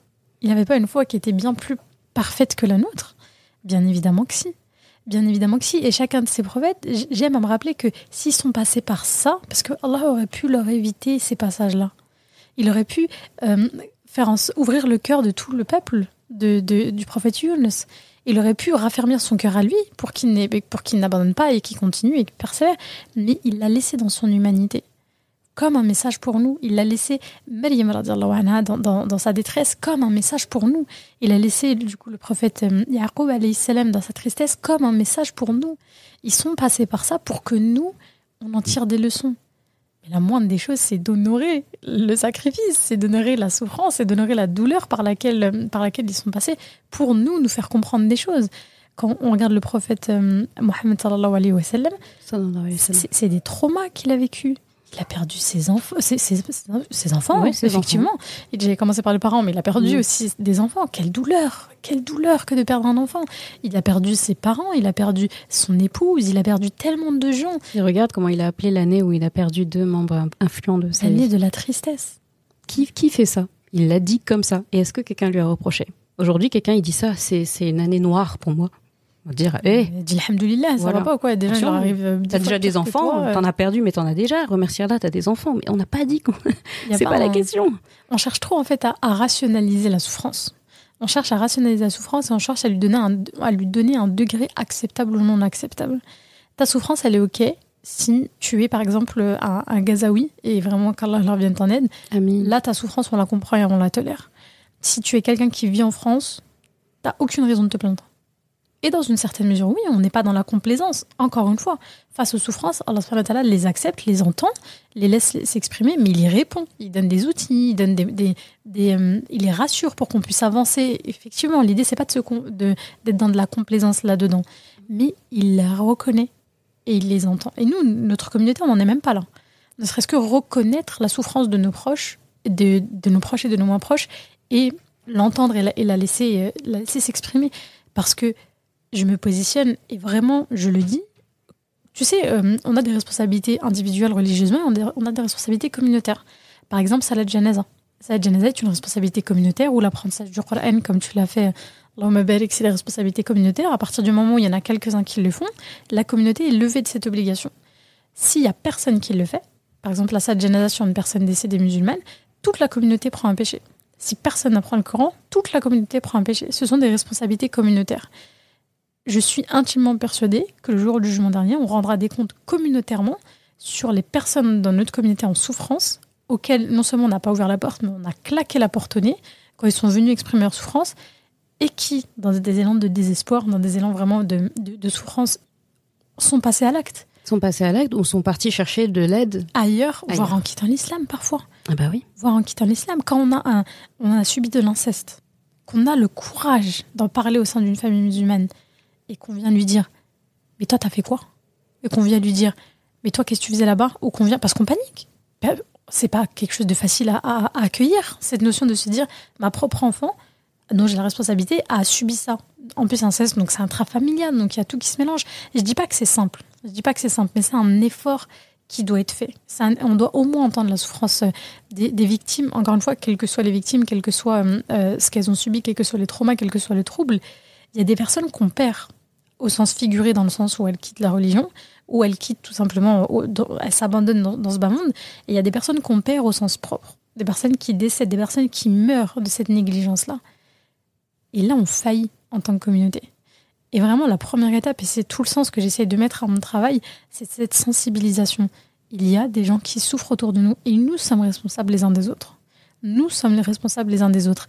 Il n'avait pas une foi qui était bien plus parfaite que la nôtre. Bien évidemment que si. Bien évidemment que si. Et chacun de ces prophètes, j'aime à me rappeler que s'ils sont passés par ça, parce que Allah aurait pu leur éviter ces passages-là. Il aurait pu ouvrir le cœur de tout le peuple du prophète Yunus. Il aurait pu raffermir son cœur à lui pour qu'il n'abandonne pas et qu'il continue et qu'il persévère. Mais il l'a laissé dans son humanité, comme un message pour nous. Il l'a laissé, Maryam radiallahu anha, dans sa détresse, comme un message pour nous. Il a laissé du coup le prophète Yaqub alayhi salam dans sa tristesse, comme un message pour nous. Ils sont passés par ça pour que nous, on en tire des leçons. Mais la moindre des choses, c'est d'honorer le sacrifice, c'est d'honorer la souffrance, c'est d'honorer la douleur par laquelle ils sont passés pour nous faire comprendre des choses. Quand on regarde le prophète Mohammed sallallahu alayhi wa sallam, c'est des traumas qu'il a vécu. Il a perdu ses enfants, oui, effectivement. Il avait commencé par les parents, mais il a perdu aussi des enfants. Quelle douleur que de perdre un enfant. Il a perdu ses parents, il a perdu son épouse, il a perdu tellement de gens. Et regarde comment il a appelé l'année où il a perdu 2 membres influents de sa vie. L'année de la tristesse. Qui fait ça ? Il l'a dit comme ça. Et est-ce que quelqu'un lui a reproché ? Aujourd'hui, quelqu'un il dit ça, c'est une année noire pour moi. On va dire, dis alhamdoulilah, ça va pas ou quoi? Des gens, leur arrive. T'as déjà des enfants, t'en as perdu, mais t'en as déjà. Remercie Allah, t'as des enfants. Mais on n'a pas dit c'est pas la question. On cherche trop, en fait, à rationaliser la souffrance. On cherche à rationaliser la souffrance et on cherche à lui donner un degré acceptable ou non acceptable. Ta souffrance, elle est OK si tu es, par exemple, un Gazaoui et vraiment qu'Allah leur vienne en aide. Amin. Là, ta souffrance, on la comprend et on la tolère. Si tu es quelqu'un qui vit en France, t'as aucune raison de te plaindre. Et dans une certaine mesure, oui, on n'est pas dans la complaisance. Encore une fois, face aux souffrances, Allah subhanahu wa ta'ala les accepte, les entend, les laisse s'exprimer, mais il y répond. Il donne des outils, il donne il les rassure pour qu'on puisse avancer. Effectivement, l'idée, c'est pas d'être dans de la complaisance là-dedans. Mais il la reconnaît et il les entend. Et nous, notre communauté, on n'en est même pas là. Ne serait-ce que reconnaître la souffrance de nos proches, de nos proches et de nos moins proches, et l'entendre et la laisser s'exprimer. Parce que je me positionne et vraiment, je le dis. Tu sais, on a des responsabilités individuelles religieusement, on a des responsabilités communautaires. Par exemple, Salat Janaza. Salat Janaza est une responsabilité communautaire ou l'apprentissage du Coran, comme tu l'as fait, Allahumma barik, c'est des responsabilités communautaires. À partir du moment où il y en a quelques-uns qui le font, la communauté est levée de cette obligation. S'il n'y a personne qui le fait, par exemple la Salat Janaza sur une personne décédée musulmane, toute la communauté prend un péché. Si personne n'apprend le Coran, toute la communauté prend un péché. Ce sont des responsabilités communautaires. Je suis intimement persuadée que le jour du jugement dernier, on rendra des comptes communautairement sur les personnes dans notre communauté en souffrance, auxquelles non seulement on n'a pas ouvert la porte, mais on a claqué la porte au nez quand ils sont venus exprimer leur souffrance, et qui, dans des élans de désespoir, dans des élans vraiment de souffrance, sont passés à l'acte. Sont passés à l'acte ou sont partis chercher de l'aide ailleurs, voire en quittant l'islam parfois. Ah bah oui. Voire en quittant l'islam. Quand on a subi de l'inceste, qu'on a le courage d'en parler au sein d'une famille musulmane, et qu'on vient lui dire « Mais toi, t'as fait quoi ?» Et qu'on vient lui dire « Mais toi, qu'est-ce que tu faisais là-bas ?» Ou qu'on vient... Parce qu'on panique. C'est pas quelque chose de facile à accueillir, cette notion de se dire « Ma propre enfant, dont j'ai la responsabilité, a subi ça. » En plus, inceste, donc c'est intrafamilial, donc il y a tout qui se mélange. Et je dis pas que c'est simple. Je dis pas que c'est simple, mais c'est un effort qui doit être fait. On doit au moins entendre la souffrance des victimes. Encore une fois, quelles que soient les victimes, quel que soit ce qu'elles ont subi, quels que soient les traumas, quels que soient les troubles, il y a des personnes qu'on perd au sens figuré, dans le sens où elles quittent la religion, ou elles quittent tout simplement, elles s'abandonnent dans ce bas monde. Et il y a des personnes qu'on perd au sens propre, des personnes qui décèdent, des personnes qui meurent de cette négligence-là. Et là, on faillit en tant que communauté. Et vraiment, la première étape, et c'est tout le sens que j'essaie de mettre à mon travail, c'est cette sensibilisation. Il y a des gens qui souffrent autour de nous, et nous sommes responsables les uns des autres. Nous sommes les responsables les uns des autres.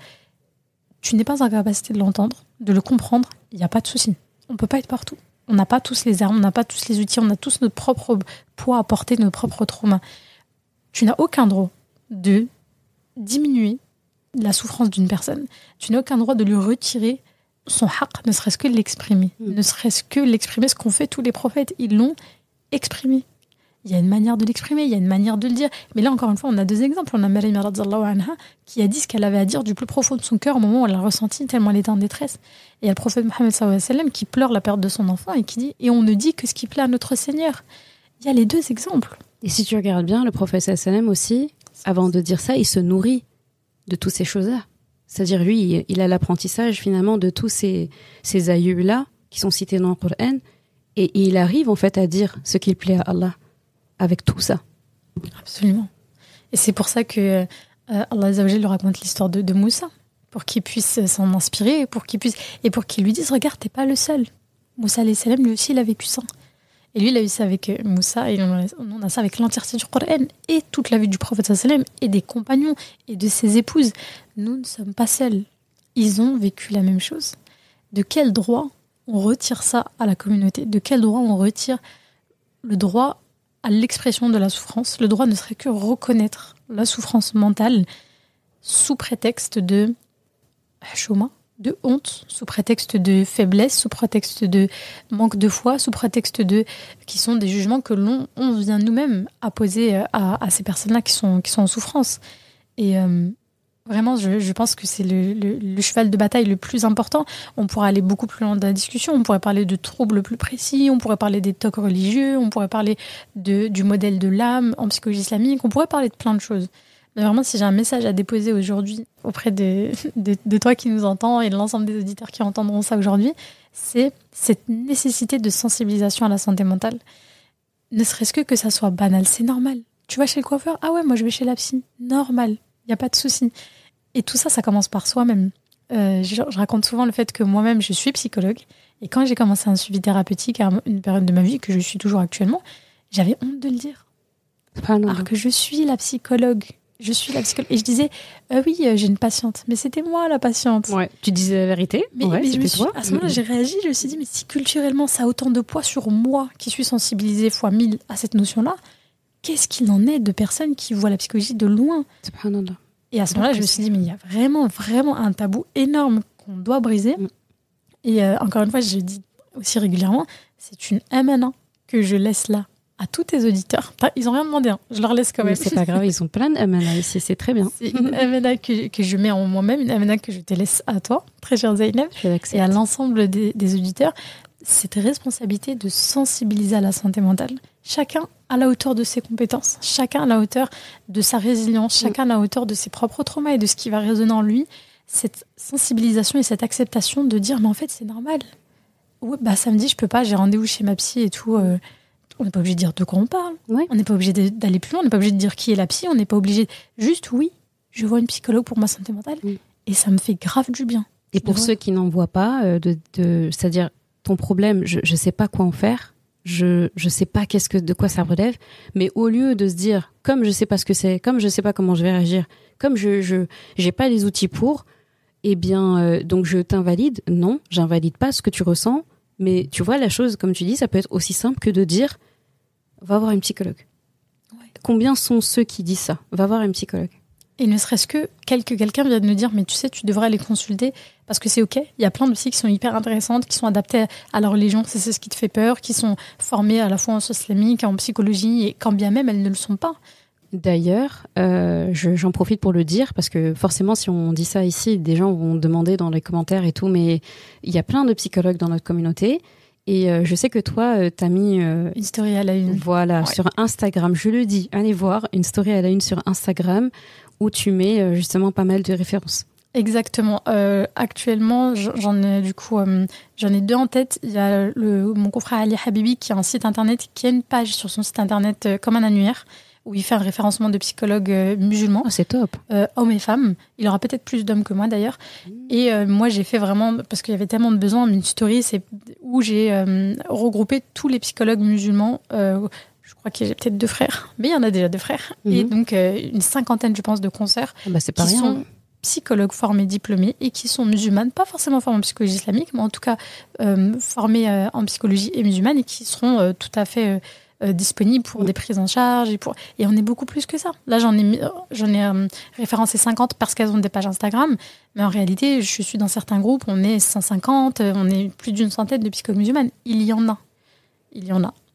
Tu n'es pas en capacité de l'entendre, de le comprendre, il n'y a pas de souci. On ne peut pas être partout. On n'a pas tous les armes, on n'a pas tous les outils, on a tous notre propre poids à porter, notre propre trauma. Tu n'as aucun droit de diminuer la souffrance d'une personne. Tu n'as aucun droit de lui retirer son haqq, ne serait-ce que l'exprimer. Ne serait-ce que l'exprimer, ce qu'ont fait tous les prophètes. Ils l'ont exprimé. Il y a une manière de l'exprimer, il y a une manière de le dire. Mais là, encore une fois, on a deux exemples. On a Maryam radhiyallahu anha qui a dit ce qu'elle avait à dire du plus profond de son cœur au moment où elle l'a ressenti, tellement elle était en détresse. Et il y a le prophète Mohammed sallallahu alayhi wa sallam qui pleure la perte de son enfant et qui dit « Et on ne dit que ce qui plaît à notre Seigneur ». Il y a les deux exemples. Et si tu regardes bien, le prophète sallallahu alayhi wa sallam aussi, avant de dire ça, il se nourrit de toutes ces choses-là. C'est-à-dire, lui, il a l'apprentissage finalement de tous ces aïeux-là qui sont cités dans le Coran, et il arrive en fait à dire ce qu'il plaît à Allah avec tout ça. Absolument. Et c'est pour ça que Allah Azza wa Jalla lui raconte l'histoire de Moussa, pour qu'il puisse s'en inspirer, pour qu'il lui dise, regarde, t'es pas le seul. Moussa alayhi salam, lui aussi, il a vécu ça. Et lui, il a eu ça avec Moussa, et on a ça avec l'entièreté du Coran, et toute la vie du prophète sallam, et des compagnons, et de ses épouses. Nous ne sommes pas seuls. Ils ont vécu la même chose. De quel droit on retire ça à la communauté? De quel droit on retire le droit à l'expression de la souffrance? Le droit ne serait que reconnaître la souffrance mentale sous prétexte de chouma, de honte, sous prétexte de faiblesse, sous prétexte de manque de foi, sous prétexte qui sont des jugements que on vient nous-mêmes apposer à ces personnes-là qui sont en souffrance. Et vraiment, je pense que c'est le cheval de bataille le plus important. On pourrait aller beaucoup plus loin dans la discussion, on pourrait parler de troubles plus précis, on pourrait parler des tocs religieux, on pourrait parler du modèle de l'âme en psychologie islamique, on pourrait parler de plein de choses. Mais vraiment, si j'ai un message à déposer aujourd'hui auprès de toi qui nous entends et de l'ensemble des auditeurs qui entendront ça aujourd'hui, c'est cette nécessité de sensibilisation à la santé mentale. Ne serait-ce que ça soit banal, c'est normal. Tu vas chez le coiffeur? Ah ouais, moi je vais chez la psy. Normal, il n'y a pas de souci. Et tout ça, ça commence par soi-même. Je raconte souvent le fait que moi-même, je suis psychologue. Et quand j'ai commencé un suivi thérapeutique à une période de ma vie, que je suis toujours actuellement, j'avais honte de le dire. Alors que je suis la psychologue. Je suis la psychologue. Et je disais, oui, j'ai une patiente. Mais c'était moi la patiente. Ouais. Tu disais la vérité. Mais à ce moment-là, j'ai réagi. Je me suis dit, mais si culturellement, ça a autant de poids sur moi, qui suis sensibilisée fois 1000 à cette notion-là, qu'est-ce qu'il en est de personnes qui voient la psychologie de loin? Et à ce moment-là, je me suis dit, mais il y a vraiment, vraiment un tabou énorme qu'on doit briser. Et encore une fois, je dis aussi régulièrement, c'est une MNA que je laisse là à tous tes auditeurs. Enfin, ils n'ont rien demandé, hein. Je leur laisse quand même. Mais c'est pas grave, ils ont plein de MNA ici, c'est très bien. C'est une MNA que je mets en moi-même, une MNA que je te laisse à toi, très chère Zeynep, et à l'ensemble des auditeurs. Cette responsabilité de sensibiliser à la santé mentale. Chacun à la hauteur de ses compétences, chacun à la hauteur de sa résilience, chacun à la hauteur de ses propres traumas et de ce qui va résonner en lui. Cette sensibilisation et cette acceptation de dire, mais en fait, c'est normal. Ouais, bah, samedi, je peux pas, j'ai rendez-vous chez ma psy et tout. On n'est pas obligé de dire de quoi on parle. Ouais. On n'est pas obligé d'aller plus loin. On n'est pas obligé de dire qui est la psy. On n'est pas obligé juste, oui, je vois une psychologue pour ma santé mentale et ça me fait grave du bien. Et pour ceux qui n'en voient pas, c'est-à-dire ton problème, je ne sais pas quoi en faire, je sais pas de quoi ça relève, mais au lieu de se dire, comme je sais pas ce que c'est, comme je sais pas comment je vais réagir, comme je j'ai pas les outils pour, eh bien, donc je t'invalide. Non, j'invalide pas ce que tu ressens. Mais tu vois, la chose, comme tu dis, ça peut être aussi simple que de dire va voir une psychologue. Ouais. Combien sont ceux qui disent ça? Va voir une psychologue. Et ne serait-ce que quelqu'un vient de nous dire, mais tu sais, tu devrais aller consulter parce que c'est OK. Il y a plein de psys qui sont hyper intéressantes, qui sont adaptées à leur religion, c'est ce qui te fait peur, qui sont formées à la fois en sciences islamiques, en psychologie, et quand bien même elles ne le sont pas. D'ailleurs, j'en profite pour le dire parce que forcément, si on dit ça ici, des gens vont demander dans les commentaires et tout, mais il y a plein de psychologues dans notre communauté. Et je sais que toi, t'as mis une story à la une. Voilà, ouais. Sur Instagram. Je le dis, allez voir une story à la une sur Instagram où tu mets justement pas mal de références. Exactement. Actuellement, j'en ai deux en tête. Il y a mon confrère Ali Habibi qui a un site internet, qui a une page sur son site internet comme un annuaire, où il fait un référencement de psychologues musulmans. Oh, c'est top. Hommes et femmes. Il aura peut-être plus d'hommes que moi d'ailleurs. Et moi, j'ai fait vraiment, parce qu'il y avait tellement de besoins, une story où j'ai regroupé tous les psychologues musulmans. Je crois qu'il y a peut-être 2 frères, mais il y en a déjà 2 frères. Et donc, une 50aine, je pense, de consoeurs qui sont psychologues formés, diplômés et qui sont musulmanes, pas forcément formés en psychologie islamique, mais en tout cas formés en psychologie et musulmane et qui seront tout à fait... disponible pour des prises en charge et on est beaucoup plus que ça. Là, j'en ai référencé 50 parce qu'elles ont des pages Instagram, mais en réalité, je suis dans certains groupes, on est 150, on est plus d'une centaine de psychologues musulmanes. Il y en a.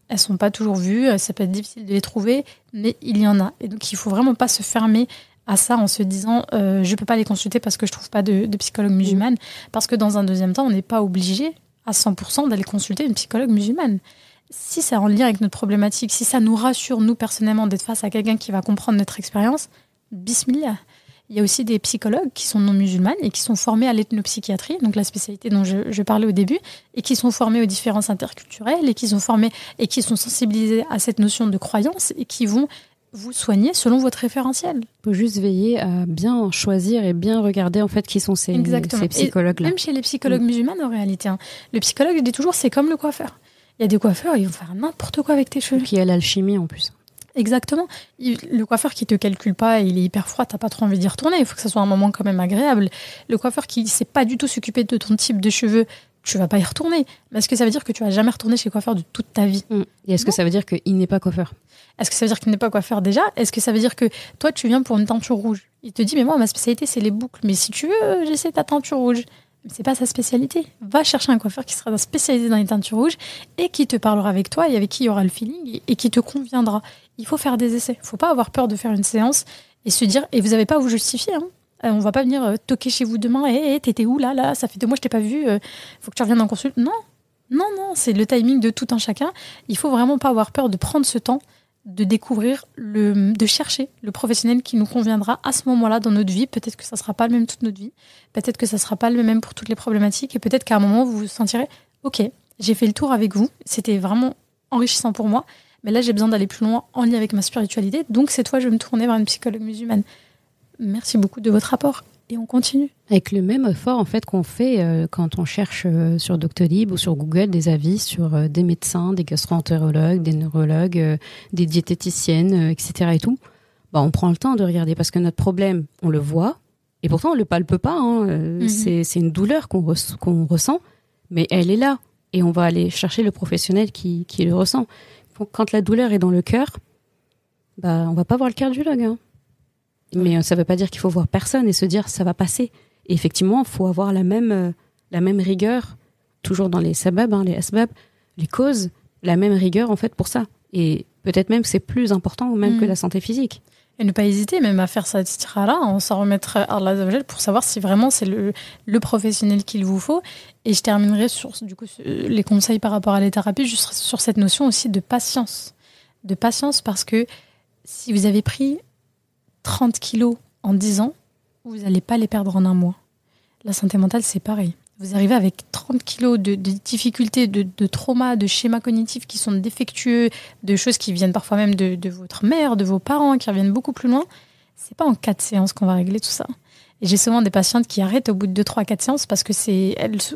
Elles sont pas toujours vues, ça peut être difficile de les trouver, mais il y en a. Et donc, il faut vraiment pas se fermer à ça en se disant je peux pas les consulter parce que je trouve pas de psychologue musulmane, parce que dans un deuxième temps, on n'est pas obligé à 100% d'aller consulter une psychologue musulmane. Si c'est en lien avec notre problématique, si ça nous rassure, nous, personnellement, d'être face à quelqu'un qui va comprendre notre expérience, bismillah. Il y a aussi des psychologues qui sont non musulmanes et qui sont formés à l'ethnopsychiatrie, donc la spécialité dont je parlais au début, et qui sont formés aux différences interculturelles et qui sont formés et qui sont sensibilisés à cette notion de croyance et qui vont vous soigner selon votre référentiel. Il faut juste veiller à bien choisir et bien regarder en fait qui sont ces psychologues-là. Et même chez les psychologues musulmanes, en réalité. Le psychologue, je dis toujours, c'est comme le coiffeur. Il y a des coiffeurs, ils vont faire n'importe quoi avec tes cheveux. Et puis il y a l'alchimie en plus. Exactement. Le coiffeur qui te calcule pas, il est hyper froid, t'as pas trop envie d'y retourner. Il faut que ça soit un moment quand même agréable. Le coiffeur qui sait pas du tout s'occuper de ton type de cheveux, tu vas pas y retourner. Mais est-ce que ça veut dire que tu vas jamais retourner chez le coiffeur de toute ta vie? Et est-ce que ça veut dire qu'il n'est pas coiffeur? Est-ce que ça veut dire qu'il n'est pas coiffeur déjà? Est-ce que ça veut dire que toi, tu viens pour une teinture rouge? Il te dit, mais moi, ma spécialité, c'est les boucles. Mais si tu veux, j'essaie ta teinture rouge. Mais c'est pas sa spécialité. Va chercher un coiffeur qui sera spécialisé dans les teintures rouges et qui te parlera avec toi et avec qui il y aura le feeling et qui te conviendra. Il faut faire des essais. Il faut pas avoir peur de faire une séance et se dire, et vous n'avez pas à vous justifier, hein. On va pas venir toquer chez vous demain. T'étais où là, ça fait 2 mois que je t'ai pas vu. Faut que tu reviennes en consulte. Non, c'est le timing de tout un chacun. Il faut vraiment pas avoir peur de prendre ce temps de découvrir, de chercher le professionnel qui nous conviendra à ce moment-là dans notre vie. Peut-être que ça ne sera pas le même toute notre vie. Peut-être que ça ne sera pas le même pour toutes les problématiques. Et peut-être qu'à un moment, vous vous sentirez « Ok, j'ai fait le tour avec vous. C'était vraiment enrichissant pour moi. Mais là, j'ai besoin d'aller plus loin en lien avec ma spiritualité. Donc, cette fois, je vais me tourner vers une psychologue musulmane. » Merci beaucoup de votre apport. Et on continue. Avec le même effort en fait qu'on fait quand on cherche sur Doctolib ou sur Google des avis sur des médecins, des gastro-entérologues, des neurologues, des diététiciennes, etc. et tout. Bah, on prend le temps de regarder parce que notre problème, on le voit et pourtant on le palpe pas. C'est une douleur qu'on ressent, mais elle est là et on va aller chercher le professionnel qui le ressent. Quand la douleur est dans le cœur, bah on va pas voir le cardiologue. Mais ça veut pas dire qu'il faut voir personne et se dire ça va passer. Et effectivement, il faut avoir la même rigueur, toujours dans les sabab, les asbab, les causes, la même rigueur en fait pour ça. Et peut-être même que c'est plus important même que la santé physique. Et ne pas hésiter même à faire cette istihara, en s'en remettre à Allah Azzawajal pour savoir si vraiment c'est le professionnel qu'il vous faut. Et je terminerai sur du coup, les conseils par rapport à les thérapies, juste sur cette notion aussi de patience. De patience parce que si vous avez pris 30 kilos en 10 ans, vous n'allez pas les perdre en un mois. La santé mentale, c'est pareil. Vous arrivez avec 30 kilos de difficultés, de traumas, de schémas cognitifs qui sont défectueux, de choses qui viennent parfois même de votre mère, de vos parents, qui reviennent beaucoup plus loin. C'est pas en 4 séances qu'on va régler tout ça. Et j'ai souvent des patientes qui arrêtent au bout de 2, 3, 4 séances parce que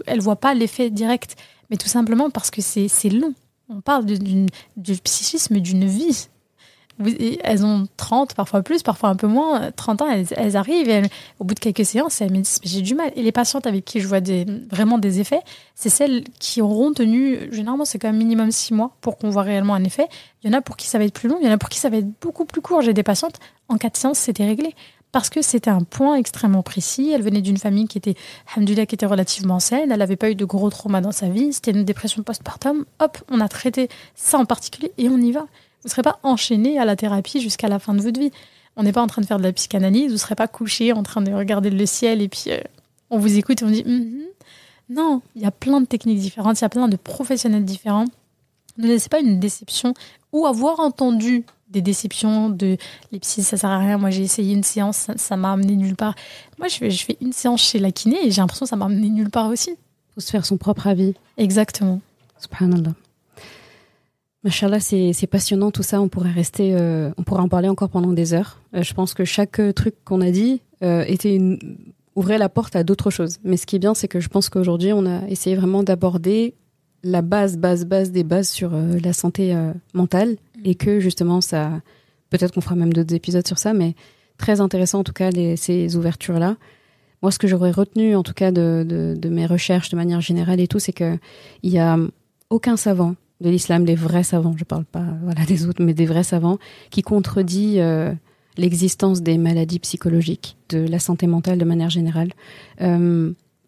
elles voient pas l'effet direct, mais tout simplement parce que c'est long. On parle du psychisme d'une vie. Elles ont 30, parfois plus, parfois un peu moins, 30 ans, elles arrivent et au bout de quelques séances, elles me disent « j'ai du mal ». Et les patientes avec qui je vois vraiment des effets, c'est celles qui auront tenu, généralement c'est quand même minimum 6 mois pour qu'on voit réellement un effet. Il y en a pour qui ça va être plus long, il y en a pour qui ça va être beaucoup plus court. J'ai des patientes, en 4 séances, c'était réglé. Parce que c'était un point extrêmement précis. Elle venait d'une famille qui était, alhamdoulilah, qui était relativement saine. Elle n'avait pas eu de gros traumas dans sa vie. C'était une dépression postpartum. Hop, on a traité ça en particulier et on y va. Vous ne serez pas enchaîné à la thérapie jusqu'à la fin de votre vie. On n'est pas en train de faire de la psychanalyse. Vous ne serez pas couché en train de regarder le ciel et puis on vous écoute et on dit Non, il y a plein de techniques différentes, il y a plein de professionnels différents. Ne laissez pas une déception ou avoir entendu des déceptions de les psys, ça sert à rien. Moi, j'ai essayé une séance, ça m'a amené nulle part. Moi, je fais une séance chez la kiné et j'ai l'impression que ça m'a amené nulle part aussi. Il faut se faire son propre avis. Exactement. Subhanallah. Machallah, c'est passionnant tout ça. On pourrait en parler encore pendant des heures. Je pense que chaque truc qu'on a dit ouvrait la porte à d'autres choses. Mais ce qui est bien, c'est que je pense qu'aujourd'hui, on a essayé vraiment d'aborder la base des bases sur la santé mentale et que justement, ça, peut-être qu'on fera même d'autres épisodes sur ça, mais très intéressant en tout cas ces ouvertures-là. Moi, ce que j'aurais retenu en tout cas de mes recherches de manière générale et tout, c'est qu'il y a aucun savant de l'islam, des vrais savants, je parle pas des autres, mais des vrais savants, qui contredit l'existence des maladies psychologiques, de la santé mentale de manière générale.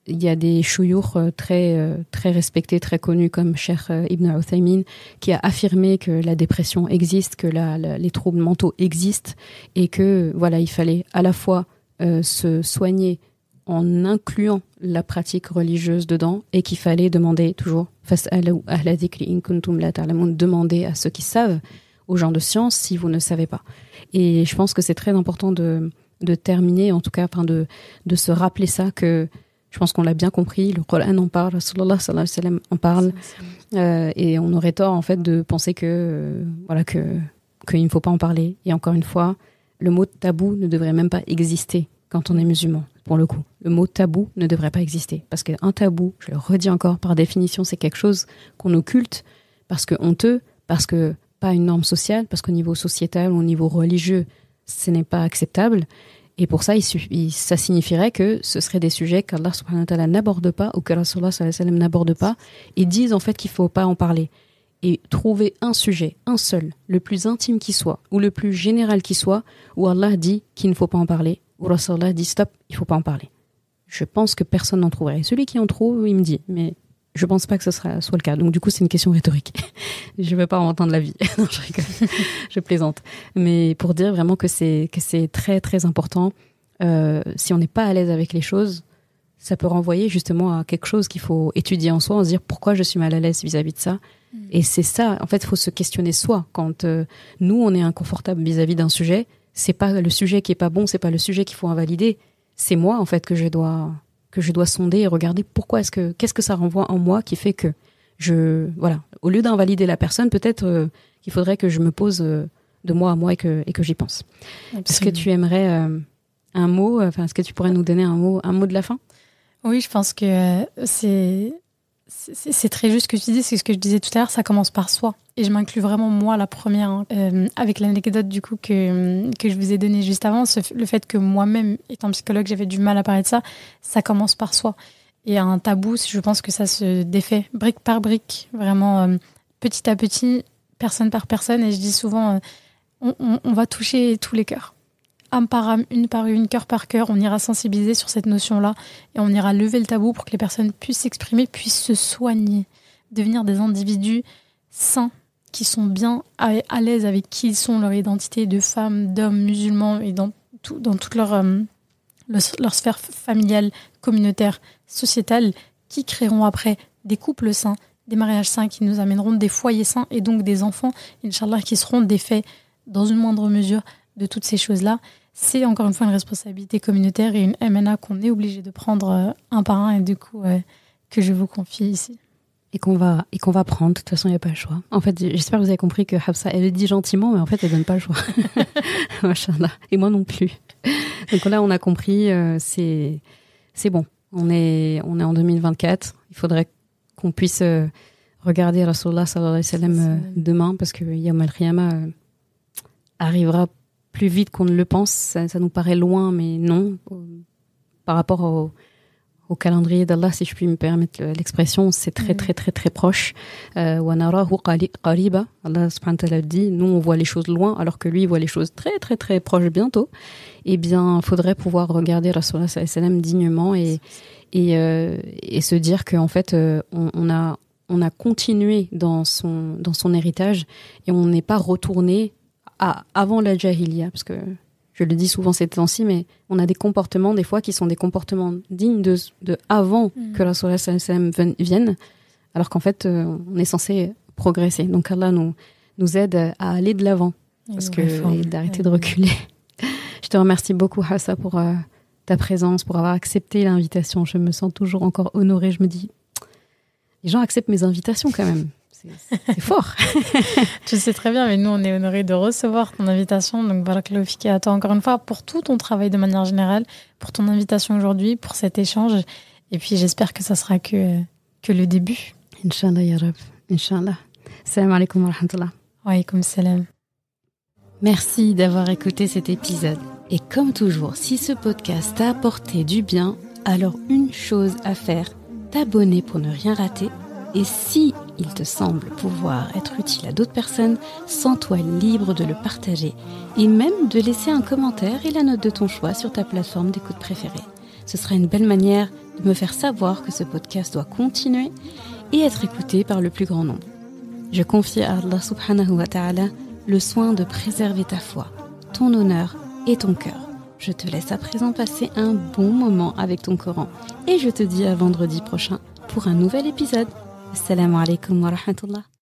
Il y a des chouyours très respectés, très connus, comme Cheikh Ibn Uthaymin, qui a affirmé que la dépression existe, que les troubles mentaux existent, et que il fallait à la fois se soigner en incluant la pratique religieuse dedans, et qu'il fallait demander toujours demander à ceux qui savent, aux gens de science, si vous ne savez pas. Et je pense que c'est très important de terminer, en tout cas, de se rappeler ça, que je pense qu'on l'a bien compris, le Coran en parle, Rasulullah sallallahu alayhi wa sallam en parle, et on aurait tort en fait de penser qu'il ne faut pas en parler. Et encore une fois, le mot tabou ne devrait même pas exister quand on est musulman. Pour le coup, le mot tabou ne devrait pas exister, parce qu'un tabou, je le redis encore, par définition, c'est quelque chose qu'on occulte parce que honteux, parce que pas une norme sociale, parce qu'au niveau sociétal ou au niveau religieux, ce n'est pas acceptable. Et pour ça, ça signifierait que ce seraient des sujets qu'Allah subhanahu wa ta'ala n'aborde pas, ou que Rasulullah sallallahu alayhi wa sallam n'aborde pas, et disent en fait qu'il ne faut pas en parler. Et trouver un sujet, un seul, le plus intime qui soit, ou le plus général qui soit, où Allah dit qu'il ne faut pas en parler, où Rasulullah dit stop, il ne faut pas en parler. Je pense que personne n'en trouverait. Celui qui en trouve, il me dit, mais je ne pense pas que ce soit le cas. Donc du coup, c'est une question rhétorique. Je ne veux pas en entendre l'avis. Non, je rigole. Je plaisante. Mais pour dire vraiment que c'est très, très important, si on n'est pas à l'aise avec les choses, ça peut renvoyer justement à quelque chose qu'il faut étudier en soi, en se dire pourquoi je suis mal à l'aise vis-à-vis de ça. Et c'est ça, en fait, il faut se questionner soi. Quand nous, on est inconfortable vis-à-vis d'un sujet, c'est pas le sujet qui est pas bon, c'est pas le sujet qu'il faut invalider. C'est moi, en fait, que je dois sonder et regarder qu'est-ce que ça renvoie en moi qui fait que voilà. Au lieu d'invalider la personne, peut-être qu'il faudrait que je me pose de moi à moi et que j'y pense. Absolument. Est-ce que tu aimerais un mot, est-ce que tu pourrais nous donner un mot de la fin? Oui, je pense que c'est très juste ce que tu dis, c'est ce que je disais tout à l'heure, ça commence par soi. Et je m'inclus vraiment moi la première, avec l'anecdote du coup que je vous ai donnée juste avant, le fait que moi-même, étant psychologue, j'avais du mal à parler de ça, ça commence par soi. Et un tabou, je pense que ça se défait brique par brique, vraiment petit à petit, personne par personne. Et je dis souvent, on va toucher tous les cœurs. Âme par âme, une par une, cœur par cœur, on ira sensibiliser sur cette notion-là et on ira lever le tabou pour que les personnes puissent s'exprimer, puissent se soigner, devenir des individus sains, qui sont bien à l'aise avec qui ils sont, leur identité de femmes, d'hommes, musulmans et dans toute leur sphère familiale, communautaire, sociétale, qui créeront après des couples sains, des mariages sains qui nous amèneront des foyers sains et donc des enfants, Inch'Allah, qui seront des faits dans une moindre mesure de toutes ces choses-là. C'est encore une fois une responsabilité communautaire et une MNA qu'on est obligé de prendre un par un et du coup que je vous confie ici. Et qu'on va prendre, de toute façon il n'y a pas le choix. En fait, j'espère que vous avez compris que Hafsa, elle le dit gentiment, mais en fait elle donne pas le choix. Machallah. Et moi non plus. Donc là on a compris, c'est bon. On est en 2024, il faudrait qu'on puisse regarder Rasulullah sallallahu alayhi wa sallam demain, parce que Yawm al-Qiyamah arrivera plus vite qu'on ne le pense. Ça nous paraît loin, mais non. Par rapport au calendrier d'Allah, si je puis me permettre l'expression, c'est très, très, très, très proche. وَنَرَاهُ قَرِيبًا. Allah subhanahu wa ta'ala dit, nous, on voit les choses loin, alors que lui, il voit les choses très, très, très proches bientôt. Eh bien, il faudrait pouvoir regarder Rasulullah sallallahu alayhi wa sallam dignement et se dire qu'en fait, on a continué dans son héritage et on n'est pas retourné avant la jahiliya, parce que je le dis souvent ces temps-ci, mais on a des comportements des fois qui sont des comportements dignes de avant que la Rasulullah sallallahu alayhi wa sallam vienne, alors qu'en fait on est censé progresser. Donc Allah nous aide à aller de l'avant et d'arrêter de reculer. Je te remercie beaucoup Hafsa pour ta présence, pour avoir accepté l'invitation. Je me sens toujours encore honorée. Je me dis, les gens acceptent mes invitations quand même. C'est fort. Tu sais très bien, mais nous, on est honorés de recevoir ton invitation. Donc, barakallahu fiki à toi encore une fois pour tout ton travail de manière générale, pour ton invitation aujourd'hui, pour cet échange. Et puis, j'espère que ça sera que le début. Inch'Allah, ya Rab. Inch'Allah. Salam alaikum wa rahmatullah. Wa alaykoum salam. Merci d'avoir écouté cet épisode. Et comme toujours, si ce podcast t'a apporté du bien, alors une chose à faire, t'abonner pour ne rien rater. Et si il te semble pouvoir être utile à d'autres personnes, sens-toi libre de le partager et même de laisser un commentaire et la note de ton choix sur ta plateforme d'écoute préférée. Ce sera une belle manière de me faire savoir que ce podcast doit continuer et être écouté par le plus grand nombre. Je confie à Allah subhanahu wa ta'ala le soin de préserver ta foi, ton honneur et ton cœur. Je te laisse à présent passer un bon moment avec ton Coran et je te dis à vendredi prochain pour un nouvel épisode. Assalamu alaikum wa rahmatullah.